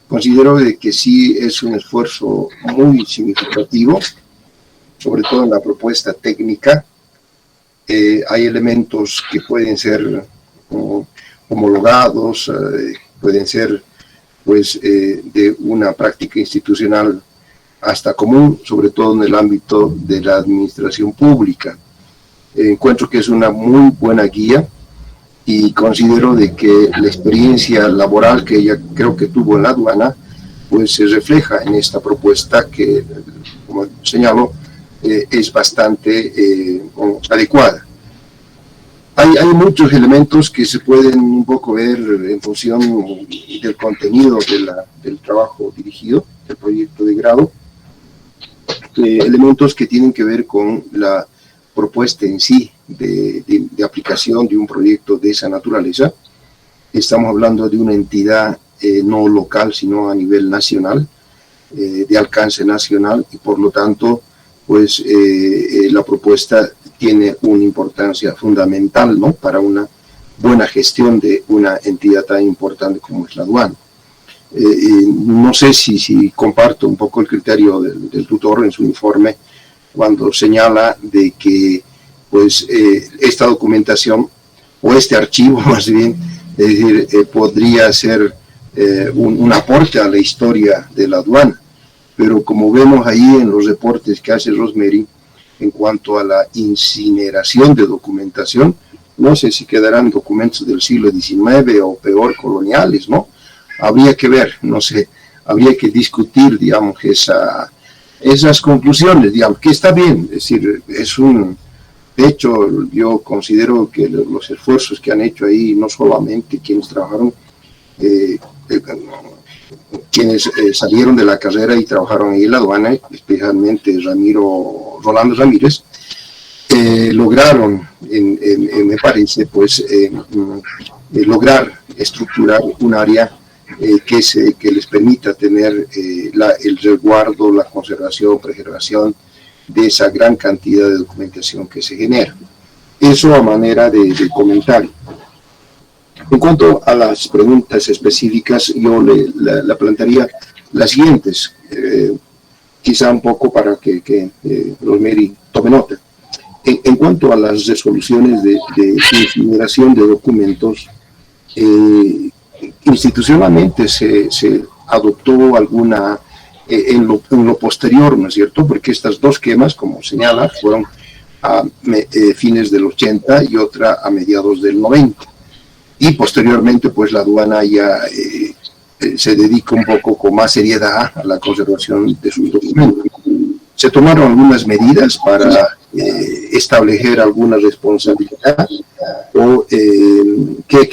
considero de que sí es un esfuerzo muy significativo, sobre todo en la propuesta técnica. Hay elementos que pueden ser homologados, pueden ser pues de una práctica institucional hasta común, sobre todo en el ámbito de la administración pública. Encuentro que es una muy buena guía y considero de que la experiencia laboral que ella creo que tuvo en la aduana pues se refleja en esta propuesta que, como señalo, es bastante adecuada. Hay muchos elementos que se pueden un poco ver en función del contenido del trabajo dirigido, del proyecto de grado, elementos que tienen que ver con la propuesta en sí de aplicación de un proyecto de esa naturaleza. Estamos hablando de una entidad no local, sino a nivel nacional, de alcance nacional, y por lo tanto, pues la propuesta tiene una importancia fundamental, ¿no?, para una buena gestión de una entidad tan importante como es la aduana. No sé si comparto un poco el criterio del tutor en su informe cuando señala de que pues esta documentación o este archivo más bien, es decir, podría ser un aporte a la historia de la aduana, pero como vemos ahí en los reportes que hace Rosemary en cuanto a la incineración de documentación, no sé si quedarán documentos del siglo XIX o peor coloniales, ¿no? Habría que ver, no sé, habría que discutir, digamos, esas conclusiones, digamos, que está bien, es decir, de hecho, yo considero que los esfuerzos que han hecho ahí, no solamente quienes trabajaron, quienes salieron de la carrera y trabajaron ahí en la aduana, especialmente Rolando Ramírez, lograron, me parece, pues, lograr estructurar un área que les permita tener el resguardo, la conservación, preservación de esa gran cantidad de documentación que se genera. Eso a manera de comentario. En cuanto a las preguntas específicas, yo la plantearía las siguientes, quizá un poco para que Rosemary tome nota. En cuanto a las resoluciones de incineración de documentos, institucionalmente se adoptó alguna en lo posterior, ¿no es cierto? Porque estas dos quemas, como señala, fueron a fines del 80 y otra a mediados del 90. Y posteriormente, pues la aduana ya se dedica un poco con más seriedad a la conservación de sus documentos. Se tomaron algunas medidas para establecer alguna responsabilidad o qué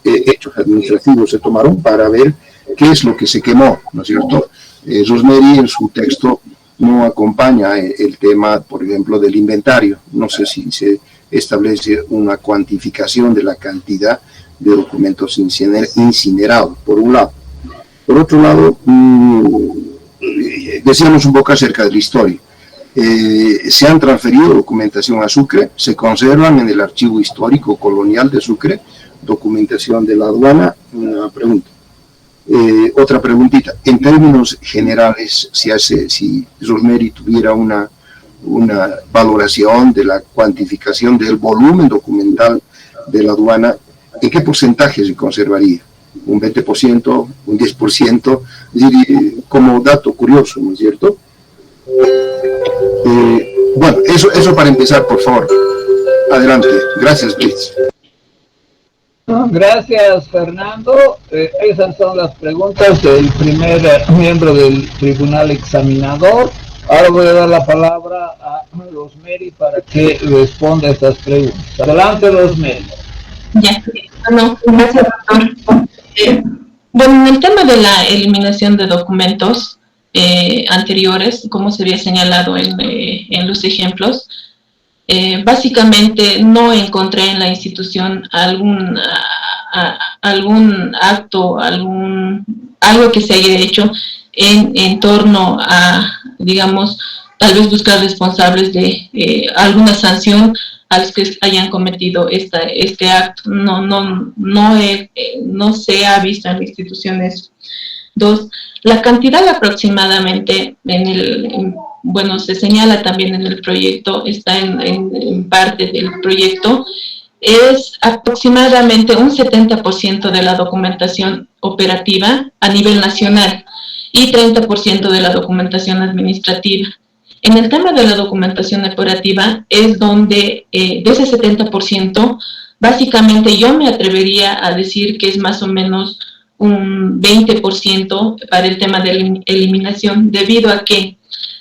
hechos administrativos se tomaron para ver qué es lo que se quemó, ¿no es cierto? Rosemary en su texto no acompaña el tema, por ejemplo, del inventario. No sé si se establece una cuantificación de la cantidad de documentos incinerados, por un lado. Por otro lado, decíamos un poco acerca de la historia. Se han transferido documentación a Sucre, se conservan en el archivo histórico colonial de Sucre, documentación de la aduana. Una pregunta. Otra preguntita. En términos generales, si Rosemary tuviera una valoración de la cuantificación del volumen documental de la aduana, ¿en qué porcentaje se conservaría? ¿Un 20%? ¿Un 10%? Como dato curioso, ¿no es cierto? Bueno, eso para empezar, por favor. Adelante. Gracias, Blitz. Gracias, Fernando. Esas son las preguntas del primer miembro del tribunal examinador. Ahora voy a dar la palabra a Rosemary para que responda a estas preguntas. Adelante, Rosemary. Ya, bueno, gracias, doctor. Bueno, en el tema de la eliminación de documentos anteriores, como se había señalado en los ejemplos, básicamente no encontré en la institución algún acto, algo que se haya hecho en torno a, digamos, tal vez buscar responsables de alguna sanción a los que hayan cometido este acto. No se ha visto en la institución eso. Dos, la cantidad aproximadamente bueno, se señala también en el proyecto, está en parte del proyecto, es aproximadamente un 70% de la documentación operativa a nivel nacional y 30% de la documentación administrativa. En el tema de la documentación operativa es donde de ese 70%, básicamente yo me atrevería a decir que es más o menos un 20% para el tema de eliminación, debido a que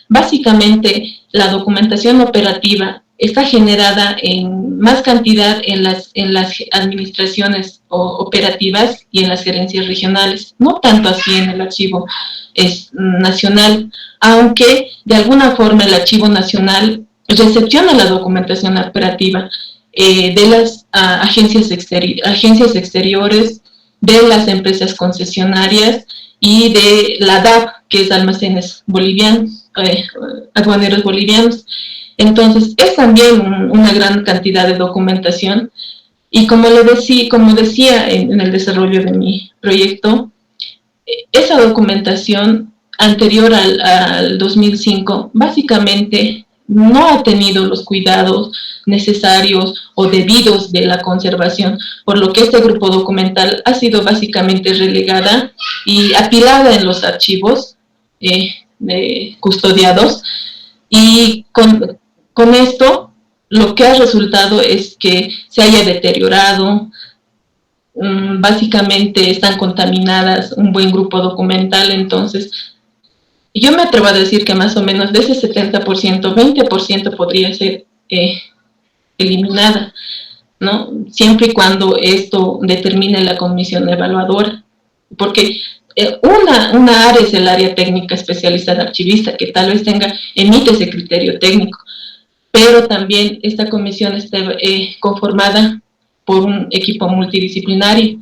básicamente la documentación operativa está generada en más cantidad en las administraciones operativas y en las gerencias regionales, no tanto así en el archivo nacional, aunque de alguna forma el archivo nacional recepciona la documentación operativa de las agencias exteriores, de las empresas concesionarias y de la DAP, que es Almacenes Bolivianos, Aduaneros Bolivianos. Entonces, es también una gran cantidad de documentación. Y como decía en el desarrollo de mi proyecto, esa documentación anterior al 2005 básicamente no ha tenido los cuidados necesarios o debidos de la conservación, por lo que este grupo documental ha sido básicamente relegada y apilada en los archivos custodiados, y con esto lo que ha resultado es que se haya deteriorado. Básicamente están contaminadas un buen grupo documental. Entonces yo me atrevo a decir que más o menos de ese 70%, 20% podría ser eliminada, ¿no? Siempre y cuando esto determine la comisión evaluadora, porque una área es el área técnica especializada archivista, que tal vez emite ese criterio técnico, pero también esta comisión está conformada por un equipo multidisciplinario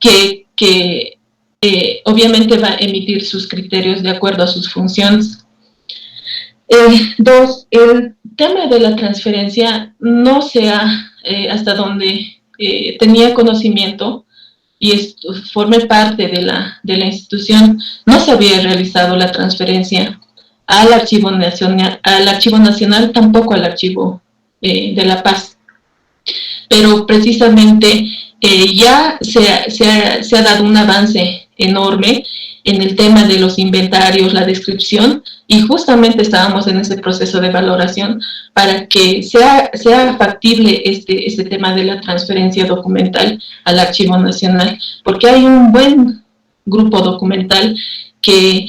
que obviamente va a emitir sus criterios de acuerdo a sus funciones. Dos, el tema de la transferencia no se ha, hasta donde tenía conocimiento y formé parte de la institución, no se había realizado la transferencia al Archivo Nacional, tampoco al Archivo de La Paz. Pero precisamente ya se ha dado un avance enorme en el tema de los inventarios, la descripción, y justamente estábamos en ese proceso de valoración para que sea factible este tema de la transferencia documental al Archivo Nacional, porque hay un buen grupo documental que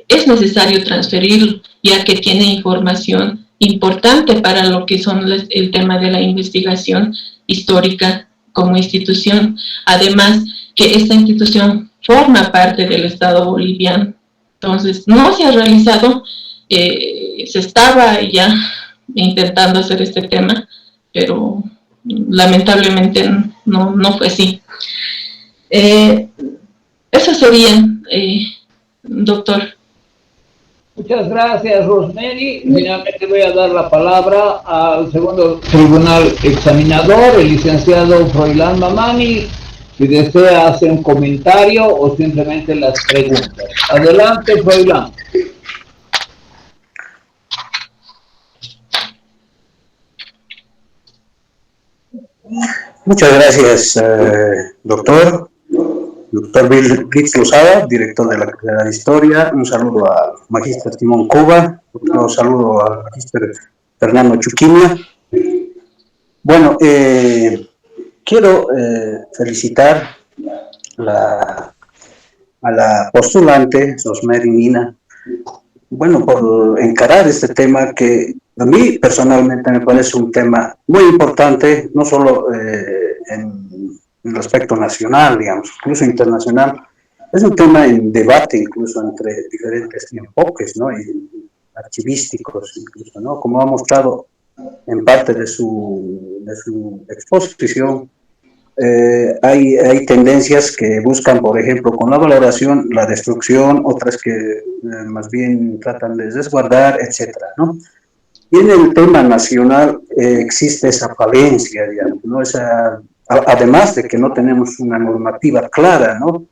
es necesario transferir, ya que tiene información importante para lo que son el tema de la investigación histórica como institución. Además, que esta institución forma parte del Estado boliviano. Entonces, no se ha realizado, se estaba ya intentando hacer este tema, pero lamentablemente no fue así. Eso sería, doctor. Muchas gracias, Rosemary. Finalmente voy a dar la palabra al segundo tribunal examinador, el licenciado Froilán Mamani, si desea hacer un comentario o simplemente las preguntas. Adelante, Froilán. Muchas gracias, doctor Blitz Lozada, director de la carrera de Historia. Un saludo al magíster Timón Cuba, otro saludo al magíster Fernando Chuquimia. Bueno, quiero felicitar a la postulante, Rosemary Mina, bueno, por encarar este tema que a mí personalmente me parece un tema muy importante, no solo en el aspecto nacional, digamos, incluso internacional. Es un tema en debate incluso entre diferentes enfoques, ¿no? Y archivísticos incluso, ¿no? Como ha mostrado en parte de su exposición, hay tendencias que buscan, por ejemplo, con la valoración, la destrucción, otras que más bien tratan de resguardar, etcétera, ¿no? Y en el tema nacional existe esa falencia, digamos, ¿no? Además de que no tenemos una normativa clara, ¿no?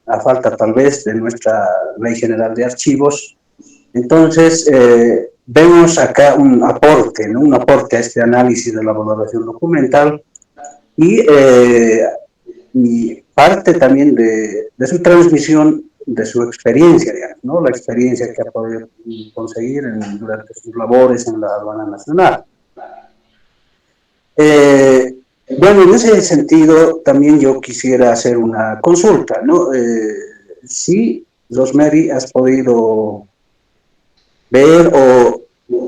A falta tal vez de nuestra Ley General de Archivos. Entonces, vemos acá un aporte, ¿no? Un aporte a este análisis de la valoración documental y parte también de su transmisión, de su experiencia, digamos, ¿no? La experiencia que ha podido conseguir durante sus labores en la Aduana Nacional. Bueno, en ese sentido, también yo quisiera hacer una consulta, ¿no? Si, Rosemary, has podido ver o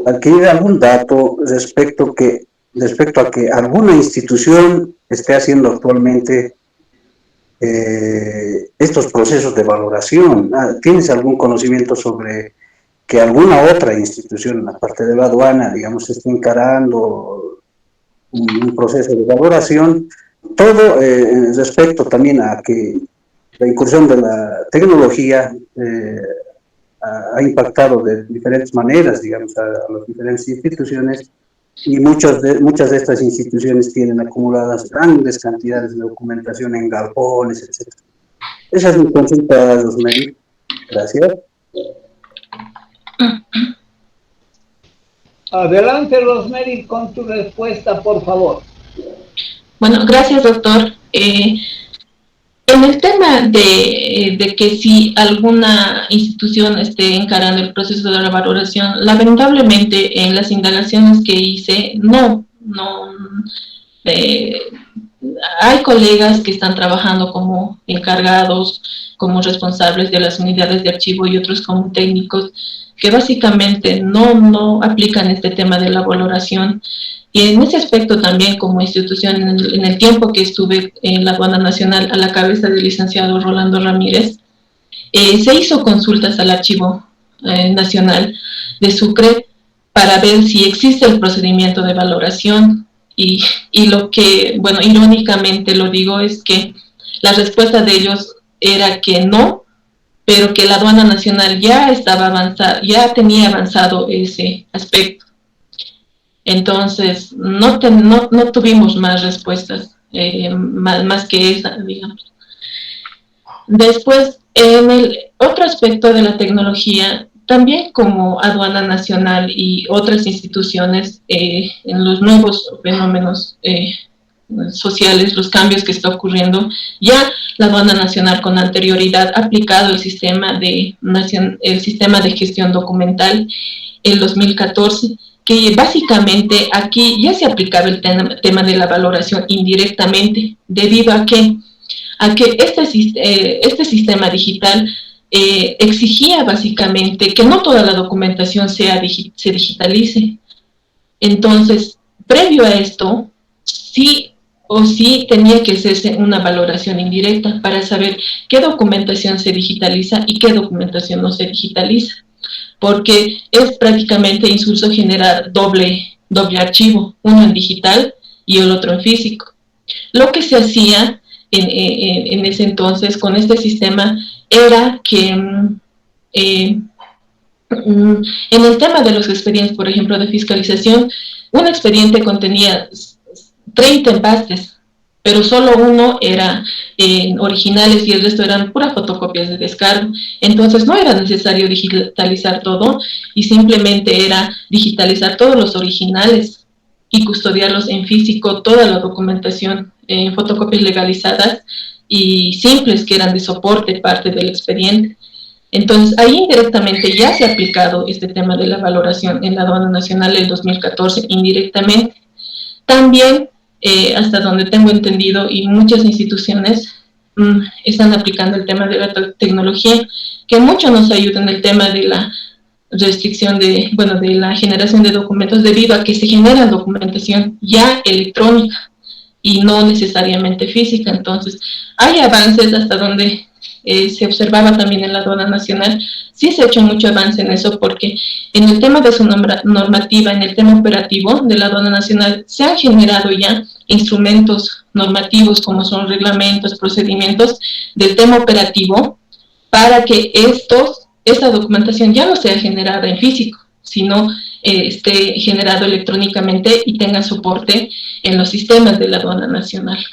adquirir algún dato respecto a que alguna institución esté haciendo actualmente estos procesos de valoración. ¿Tienes algún conocimiento sobre que alguna otra institución, aparte de la aduana, digamos, esté encarando un proceso de valoración? Todo respecto también a que la incursión de la tecnología ha impactado de diferentes maneras, digamos, a las diferentes instituciones, y muchas de estas instituciones tienen acumuladas grandes cantidades de documentación en galpones, etc. Esa es mi consulta, Rosemary. Gracias. Adelante, Rosemary, con tu respuesta, por favor. Bueno, gracias, doctor. En el tema de que si alguna institución esté encarando el proceso de la valoración, lamentablemente en las indagaciones que hice, hay colegas que están trabajando como encargados, como responsables de las unidades de archivo y otros como técnicos, que básicamente no aplican este tema de la valoración. Y en ese aspecto también como institución, en el tiempo que estuve en la Aduana Nacional a la cabeza del licenciado Rolando Ramírez, se hizo consultas al Archivo Nacional de Sucre para ver si existe el procedimiento de valoración y lo que, bueno, irónicamente lo digo, es que la respuesta de ellos era que no, pero que la Aduana Nacional ya tenía avanzado ese aspecto. Entonces, no tuvimos más respuestas, más que esa, digamos. Después, en el otro aspecto de la tecnología, también como Aduana Nacional y otras instituciones, en los nuevos fenómenos sociales, los cambios que está ocurriendo, ya la Aduana Nacional con anterioridad ha aplicado el sistema de gestión documental en 2014, que básicamente aquí ya se aplicaba el tema de la valoración indirectamente, debido a que a que este sistema digital exigía básicamente que no toda la documentación se digitalice. Entonces, previo a esto, sí o sí tenía que hacerse una valoración indirecta para saber qué documentación se digitaliza y qué documentación no se digitaliza, porque es prácticamente insulso generar doble archivo, uno en digital y el otro en físico. Lo que se hacía en ese entonces con este sistema era que en el tema de los expedientes, por ejemplo, de fiscalización, un expediente contenía 30 empastes, pero solo uno era originales y el resto eran puras fotocopias de descargo. Entonces no era necesario digitalizar todo y simplemente era digitalizar todos los originales y custodiarlos en físico, toda la documentación en fotocopias legalizadas y simples que eran de soporte, parte del expediente. Entonces, ahí indirectamente ya se ha aplicado este tema de la valoración en la aduana nacional del 2014, indirectamente. También, hasta donde tengo entendido, y muchas instituciones están aplicando el tema de la tecnología, que mucho nos ayuda en el tema de la restricción de la generación de documentos, debido a que se genera documentación ya electrónica y no necesariamente física. Entonces, hay avances hasta donde se observaba también en la aduana nacional. Sí se ha hecho mucho avance en eso, porque en el tema de su normativa, en el tema operativo de la aduana nacional, se han generado ya instrumentos normativos como son reglamentos, procedimientos del tema operativo, para que esta documentación ya no sea generada en físico, sino esté generado electrónicamente y tenga soporte en los sistemas de la aduana nacional.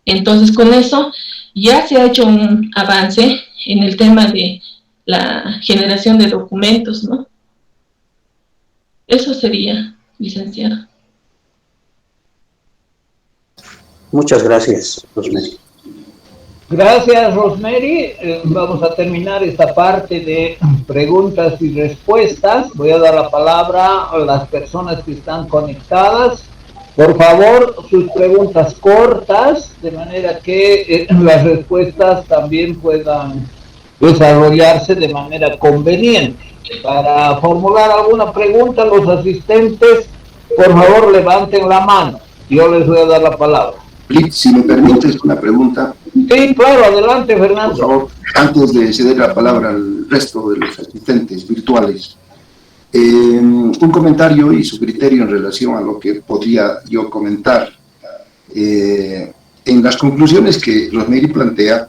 Entonces, con eso ya se ha hecho un avance en el tema de la generación de documentos, ¿no? Eso sería, licenciada. Muchas gracias, Rosemary. Gracias, Rosemary. Vamos a terminar esta parte de preguntas y respuestas. Voy a dar la palabra a las personas que están conectadas. Por favor, sus preguntas cortas, de manera que las respuestas también puedan desarrollarse de manera conveniente. Para formular alguna pregunta, los asistentes, por favor, levanten la mano. Yo les voy a dar la palabra. Si me permites una pregunta. Sí, claro, adelante, Fernando. Por favor, antes de ceder la palabra al resto de los asistentes virtuales, un comentario y su criterio en relación a lo que podría yo comentar. En las conclusiones que Rosemary plantea,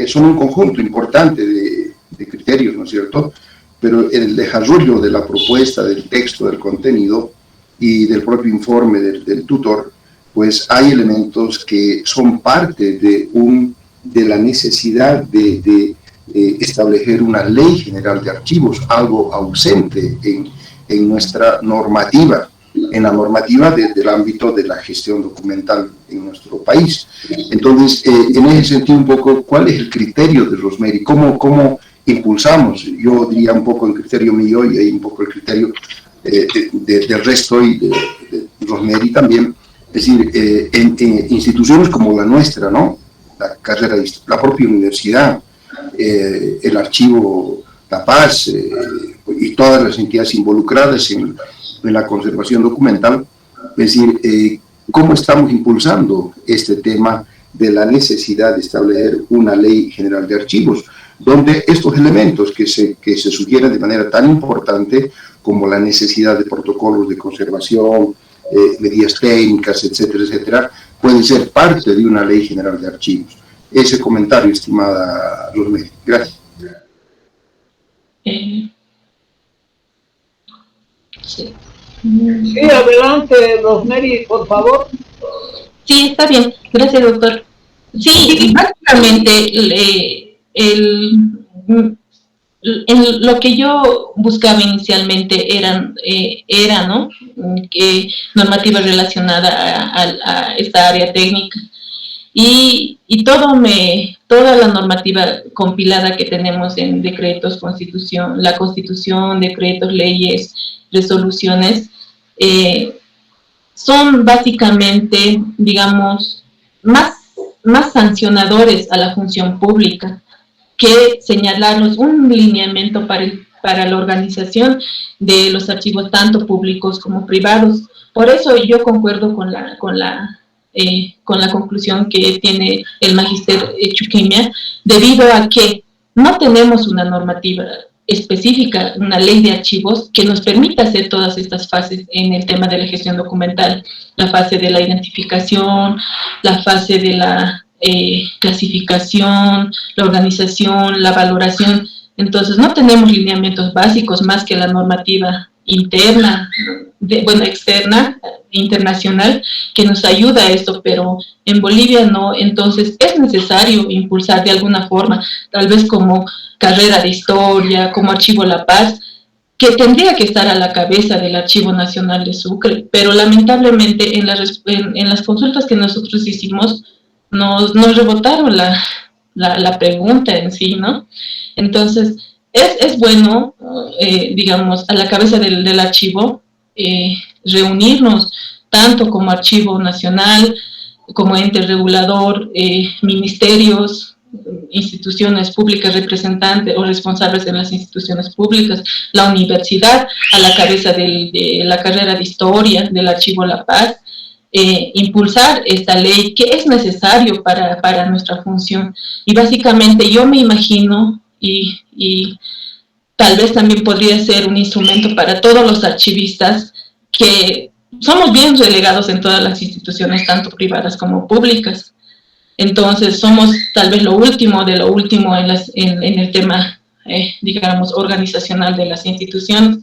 son un conjunto importante de criterios, ¿no es cierto? Pero el desarrollo de la propuesta, del texto, del contenido y del propio informe del tutor, pues hay elementos que son parte de la necesidad de establecer una ley general de archivos, algo ausente en nuestra normativa, en la normativa del ámbito de la gestión documental en nuestro país. Entonces, en ese sentido, un poco, ¿cuál es el criterio de Rosemary? ¿Cómo impulsamos? Yo diría un poco el criterio mío y hay un poco el criterio del resto y de Rosemary también. Es decir, en instituciones como la nuestra, ¿no? La propia universidad, el archivo La Paz y todas las entidades involucradas en la conservación documental, es decir, cómo estamos impulsando este tema de la necesidad de establecer una ley general de archivos, donde estos elementos que se sugieren de manera tan importante como la necesidad de protocolos de conservación, medidas técnicas, etcétera, etcétera, pueden ser parte de una ley general de archivos. Ese comentario, estimada Rosemary. Gracias. Sí. Sí, adelante, Rosemary, por favor. Sí, está bien. Gracias, doctor. Sí, básicamente lo que yo buscaba inicialmente era ¿no? Que normativa relacionada a esta área técnica y toda la normativa compilada que tenemos en decretos, la constitución, decretos, leyes, resoluciones, son básicamente, digamos, más más sancionadores a la función pública que señalarnos un lineamiento para la organización de los archivos tanto públicos como privados. Por eso yo concuerdo con la conclusión que tiene el magíster Chuquimia, debido a que no tenemos una normativa específica, una ley de archivos que nos permita hacer todas estas fases en el tema de la gestión documental, la fase de la identificación, la fase de la clasificación, la organización, la valoración. Entonces no tenemos lineamientos básicos más que la normativa interna, externa, internacional, que nos ayuda a esto, pero en Bolivia no. Entonces es necesario impulsar de alguna forma, tal vez como carrera de historia, como Archivo La Paz, que tendría que estar a la cabeza del Archivo Nacional de Sucre, pero lamentablemente en las consultas que nosotros hicimos nos rebotaron la pregunta en sí, ¿no? Entonces es bueno, digamos, a la cabeza del archivo, reunirnos tanto como Archivo Nacional, como ente regulador, ministerios, instituciones públicas representantes o responsables de las instituciones públicas, la universidad a la cabeza de la carrera de historia del Archivo La Paz, impulsar esta ley que es necesario para nuestra función. Y básicamente yo me imagino, y tal vez también podría ser un instrumento para todos los archivistas, que somos bien relegados en todas las instituciones, tanto privadas como públicas. Entonces somos tal vez lo último de lo último en el tema, digamos, organizacional de las instituciones.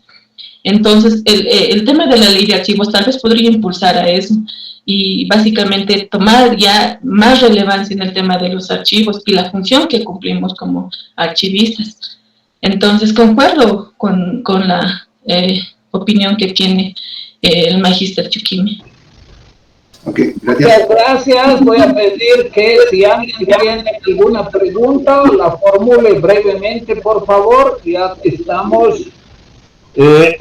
Entonces el tema de la ley de archivos tal vez podría impulsar a eso y básicamente tomar ya más relevancia en el tema de los archivos y la función que cumplimos como archivistas. Entonces concuerdo con la opinión que tiene el magíster Chuquimia. Okay, muchas gracias. Voy a pedir que si alguien tiene alguna pregunta, la formule brevemente, por favor. Ya estamos 1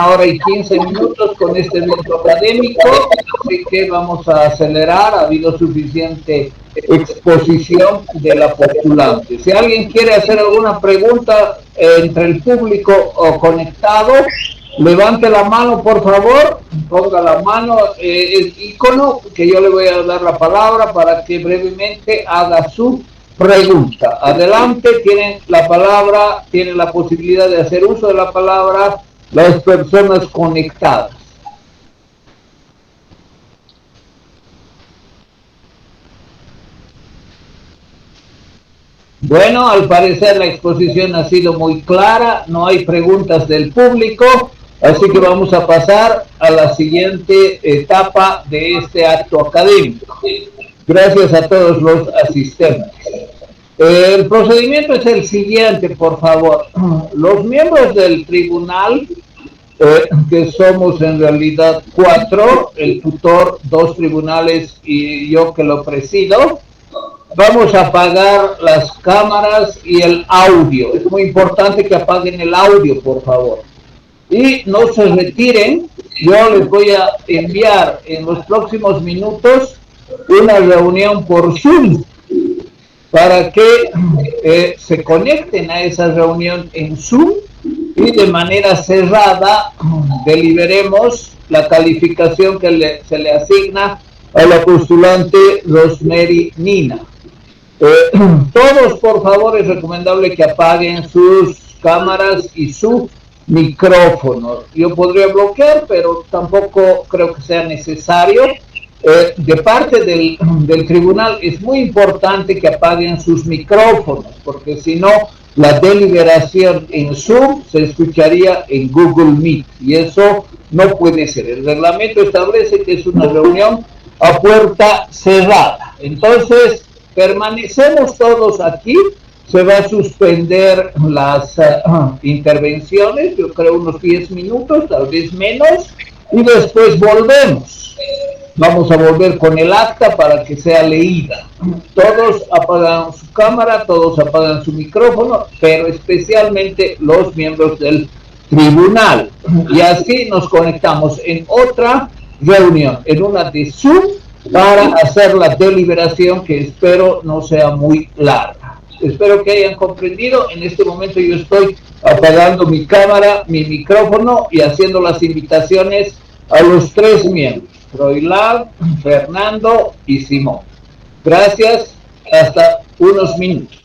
hora y 15 minutos con este evento académico, así que vamos a acelerar. Ha habido suficiente exposición de la postulante. Si alguien quiere hacer alguna pregunta entre el público o conectado, levante la mano, por favor, ponga la mano, el icono, que yo le voy a dar la palabra para que brevemente haga su pregunta. Adelante, tienen la palabra, tienen la posibilidad de hacer uso de la palabra las personas conectadas. Bueno, al parecer la exposición ha sido muy clara, no hay preguntas del público, así que vamos a pasar a la siguiente etapa de este acto académico. Gracias a todos los asistentes. El procedimiento es el siguiente, por favor. Los miembros del tribunal, que somos en realidad 4, el tutor, 2 tribunales y yo que lo presido, vamos a apagar las cámaras y el audio. Es muy importante que apaguen el audio, por favor. Y no se retiren. Yo les voy a enviar en los próximos minutos una reunión por Zoom para que se conecten a esa reunión en Zoom y de manera cerrada deliberemos la calificación que se le asigna a la postulante Rosemary Nina. Todos, por favor, es recomendable que apaguen sus cámaras y su micrófono. Yo podría bloquear, pero tampoco creo que sea necesario. De parte del tribunal es muy importante que apaguen sus micrófonos, porque si no, la deliberación en Zoom se escucharía en Google Meet, y eso no puede ser. El reglamento establece que es una reunión a puerta cerrada. Entonces, permanecemos todos aquí, se va a suspender las intervenciones, yo creo unos 10 minutos, tal vez menos, y después volvemos. Vamos a volver con el acta para que sea leída. Todos apagan su cámara, todos apagan su micrófono, pero especialmente los miembros del tribunal. Y así nos conectamos en otra reunión, en una de Zoom, para hacer la deliberación, que espero no sea muy larga. Espero que hayan comprendido. En este momento yo estoy apagando mi cámara, mi micrófono y haciendo las invitaciones a los 3 miembros, Froilán, Fernando y Simón. Gracias, hasta unos minutos.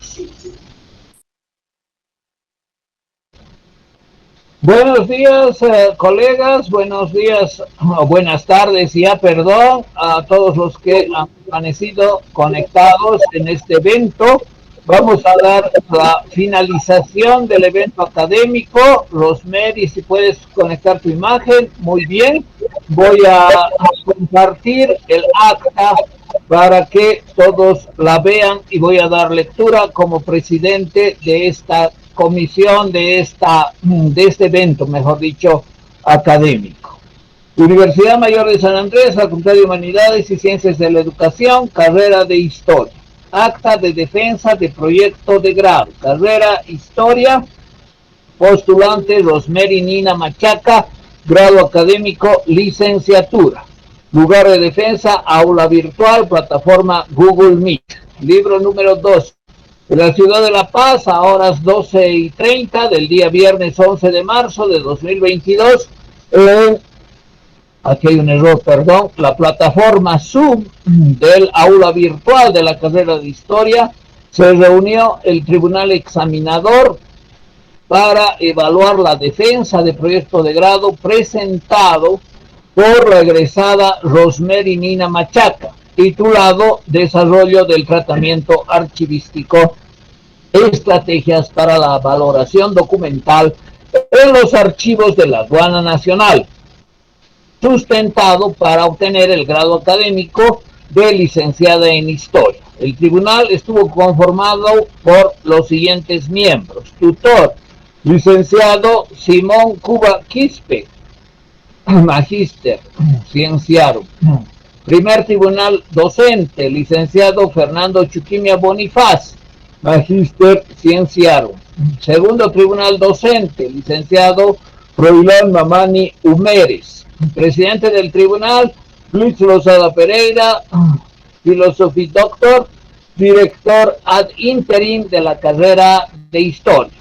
Buenos días, colegas, buenos días, buenas tardes ya, perdón, a todos los que han permanecido conectados en este evento. Vamos a dar la finalización del evento académico. Rosemary, si puedes conectar tu imagen, muy bien. Voy a compartir el acta para que todos la vean y voy a dar lectura como presidente de esta comisión, de este evento, mejor dicho, académico. Universidad Mayor de San Andrés, Facultad de Humanidades y Ciencias de la Educación, carrera de Historia. Acta de defensa de proyecto de grado, carrera Historia, postulante Rosemary Nina Machaca, grado académico, licenciatura. Lugar de defensa, aula virtual, plataforma Google Meet. Libro número 2. De la ciudad de La Paz, a horas 12:30 del día viernes 11 de marzo de 2022, aquí hay un error, perdón, la plataforma Zoom del aula virtual de la carrera de Historia, se reunió el tribunal examinador para evaluar la defensa de proyecto de grado presentado por la egresada Rosemary Nina Machaca, titulado Desarrollo del tratamiento archivístico, estrategias para la valoración documental en los archivos de la Aduana Nacional, sustentado para obtener el grado académico de licenciada en Historia. El tribunal estuvo conformado por los siguientes miembros: tutor, licenciado Simón Cuba Quispe, magíster, cienciarum. Primer tribunal docente, licenciado Fernando Chuquimia Bonifaz, magíster, cienciarum. Segundo tribunal docente, licenciado Froilán Mamani Humérez. Presidente del tribunal, Luis Lozada Pereira, Philosophy Doctor, director ad interim de la carrera de Historia.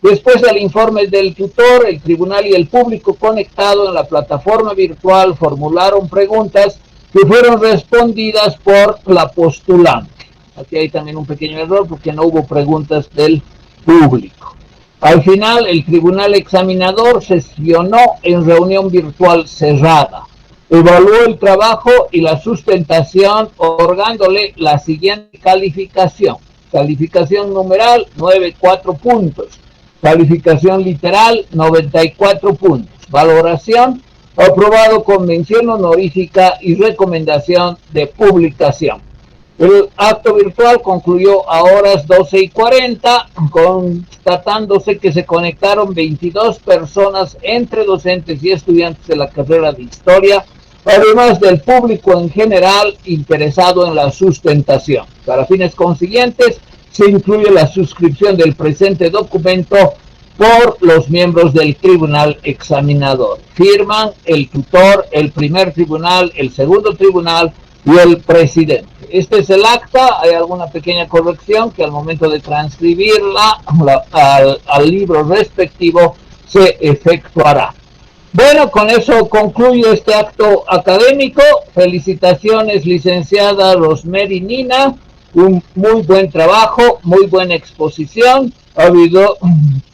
Después del informe del tutor, el tribunal y el público conectado en la plataforma virtual formularon preguntas que fueron respondidas por la postulante. Aquí hay también un pequeño error porque no hubo preguntas del público. Al final, el tribunal examinador sesionó en reunión virtual cerrada. Evaluó el trabajo y la sustentación, otorgándole la siguiente calificación. Calificación numeral, 9,4 puntos. Calificación literal, 94 puntos. Valoración, aprobado con mención honorífica y recomendación de publicación. El acto virtual concluyó a horas 12:40, constatándose que se conectaron 22 personas entre docentes y estudiantes de la carrera de Historia, además del público en general interesado en la sustentación. Para fines consiguientes, se incluye la suscripción del presente documento por los miembros del tribunal examinador. Firman el tutor, el primer tribunal, el segundo tribunal y el presidente. Este es el acta. Hay alguna pequeña corrección que al momento de transcribirla al libro respectivo se efectuará. Bueno, con eso concluyo este acto académico. Felicitaciones, licenciada Rosemary Nina. Un muy buen trabajo, muy buena exposición. Ha habido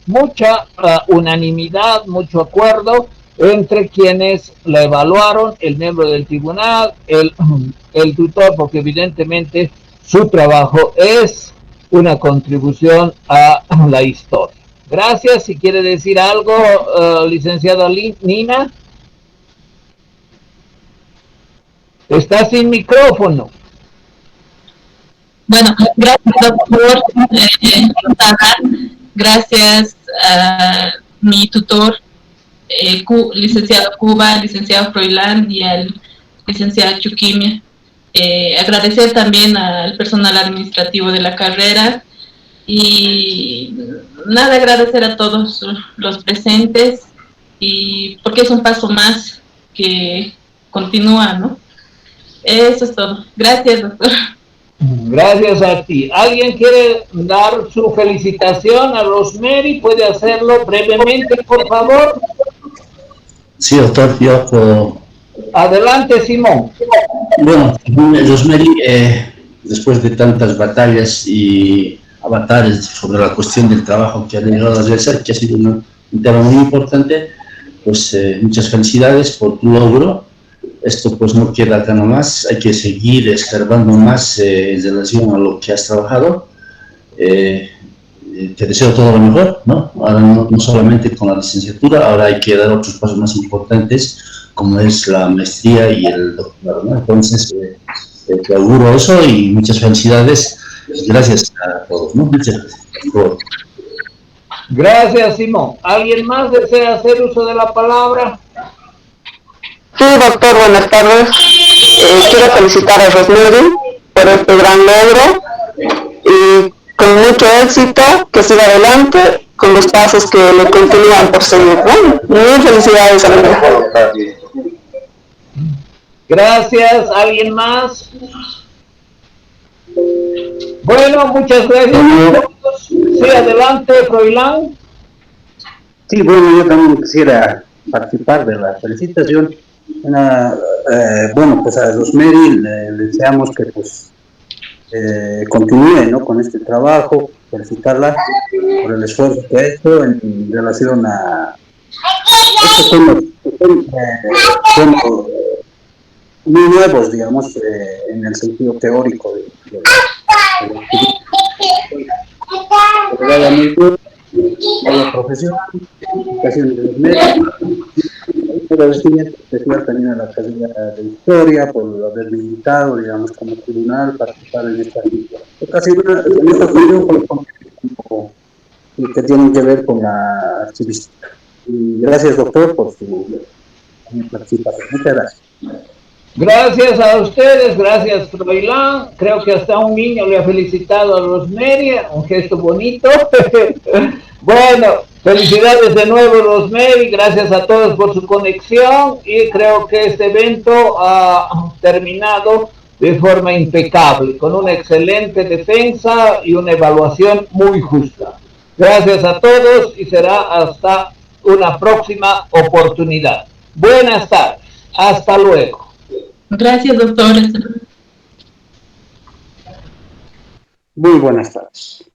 mucha unanimidad, mucho acuerdo entre quienes la evaluaron, el miembro del tribunal, el tutor, porque evidentemente su trabajo es una contribución a la historia. Gracias. Si quiere decir algo, licenciada Nina. Está sin micrófono. Bueno, gracias, doctor. Gracias a mi tutor, el licenciado Cuba, licenciado Froilán y al licenciado Chuquimia. Agradecer también al personal administrativo de la carrera y nada, agradecer a todos los presentes, y porque es un paso más que continúa, ¿no? Eso es todo. Gracias, doctor. Gracias a ti. ¿Alguien quiere dar su felicitación a Rosemary? ¿Puede hacerlo brevemente, por favor? Sí, doctor, Adelante, Simón. bueno, Rosemary, después de tantas batallas y avatares sobre la cuestión del trabajo que ha llegado a realizar, que ha sido un tema muy importante, pues muchas felicidades por tu logro. Esto pues no queda acá nomás, hay que seguir escarbando más en relación a lo que has trabajado. Te deseo todo lo mejor, ¿no? Ahora no solamente con la licenciatura, ahora hay que dar otros pasos más importantes, como es la maestría y el doctorado, ¿no? Entonces, te auguro eso y muchas felicidades. Gracias a todos, ¿no? Muchas gracias por todo. Gracias, Simón. ¿Alguien más desea hacer uso de la palabra? Sí, doctor, buenas tardes. Quiero felicitar a Rosemary por este gran logro y con mucho éxito, que siga adelante con los pasos que le continúan por seguir. Bueno, mil felicidades, amigo. Gracias. ¿Alguien más? Bueno, muchas gracias a todos. Sí, adelante, Froilán. Sí, bueno, yo también quisiera participar de la felicitación. Bueno, pues a Rosemary le deseamos que pues continúe, ¿no?, con este trabajo, felicitarla por el esfuerzo que ha hecho en relación a estos temas muy nuevos, digamos, en el sentido teórico de la profesión, educación de los medios, agradecimiento especial también a la Academia de Historia por haberme invitado, digamos, como tribunal, participar en esta ocasión, que tienen que ver con la archivística. Y gracias, doctor, por su participación. Muchas gracias. Gracias a ustedes, gracias, Froilán. Creo que hasta un niño le ha felicitado a Rosemary, un gesto bonito. Bueno, felicidades de nuevo, Rosemary. Gracias a todos por su conexión y creo que este evento ha terminado de forma impecable, con una excelente defensa y una evaluación muy justa. Gracias a todos y será hasta una próxima oportunidad. Buenas tardes. Hasta luego. Gracias, doctor. Muy buenas tardes.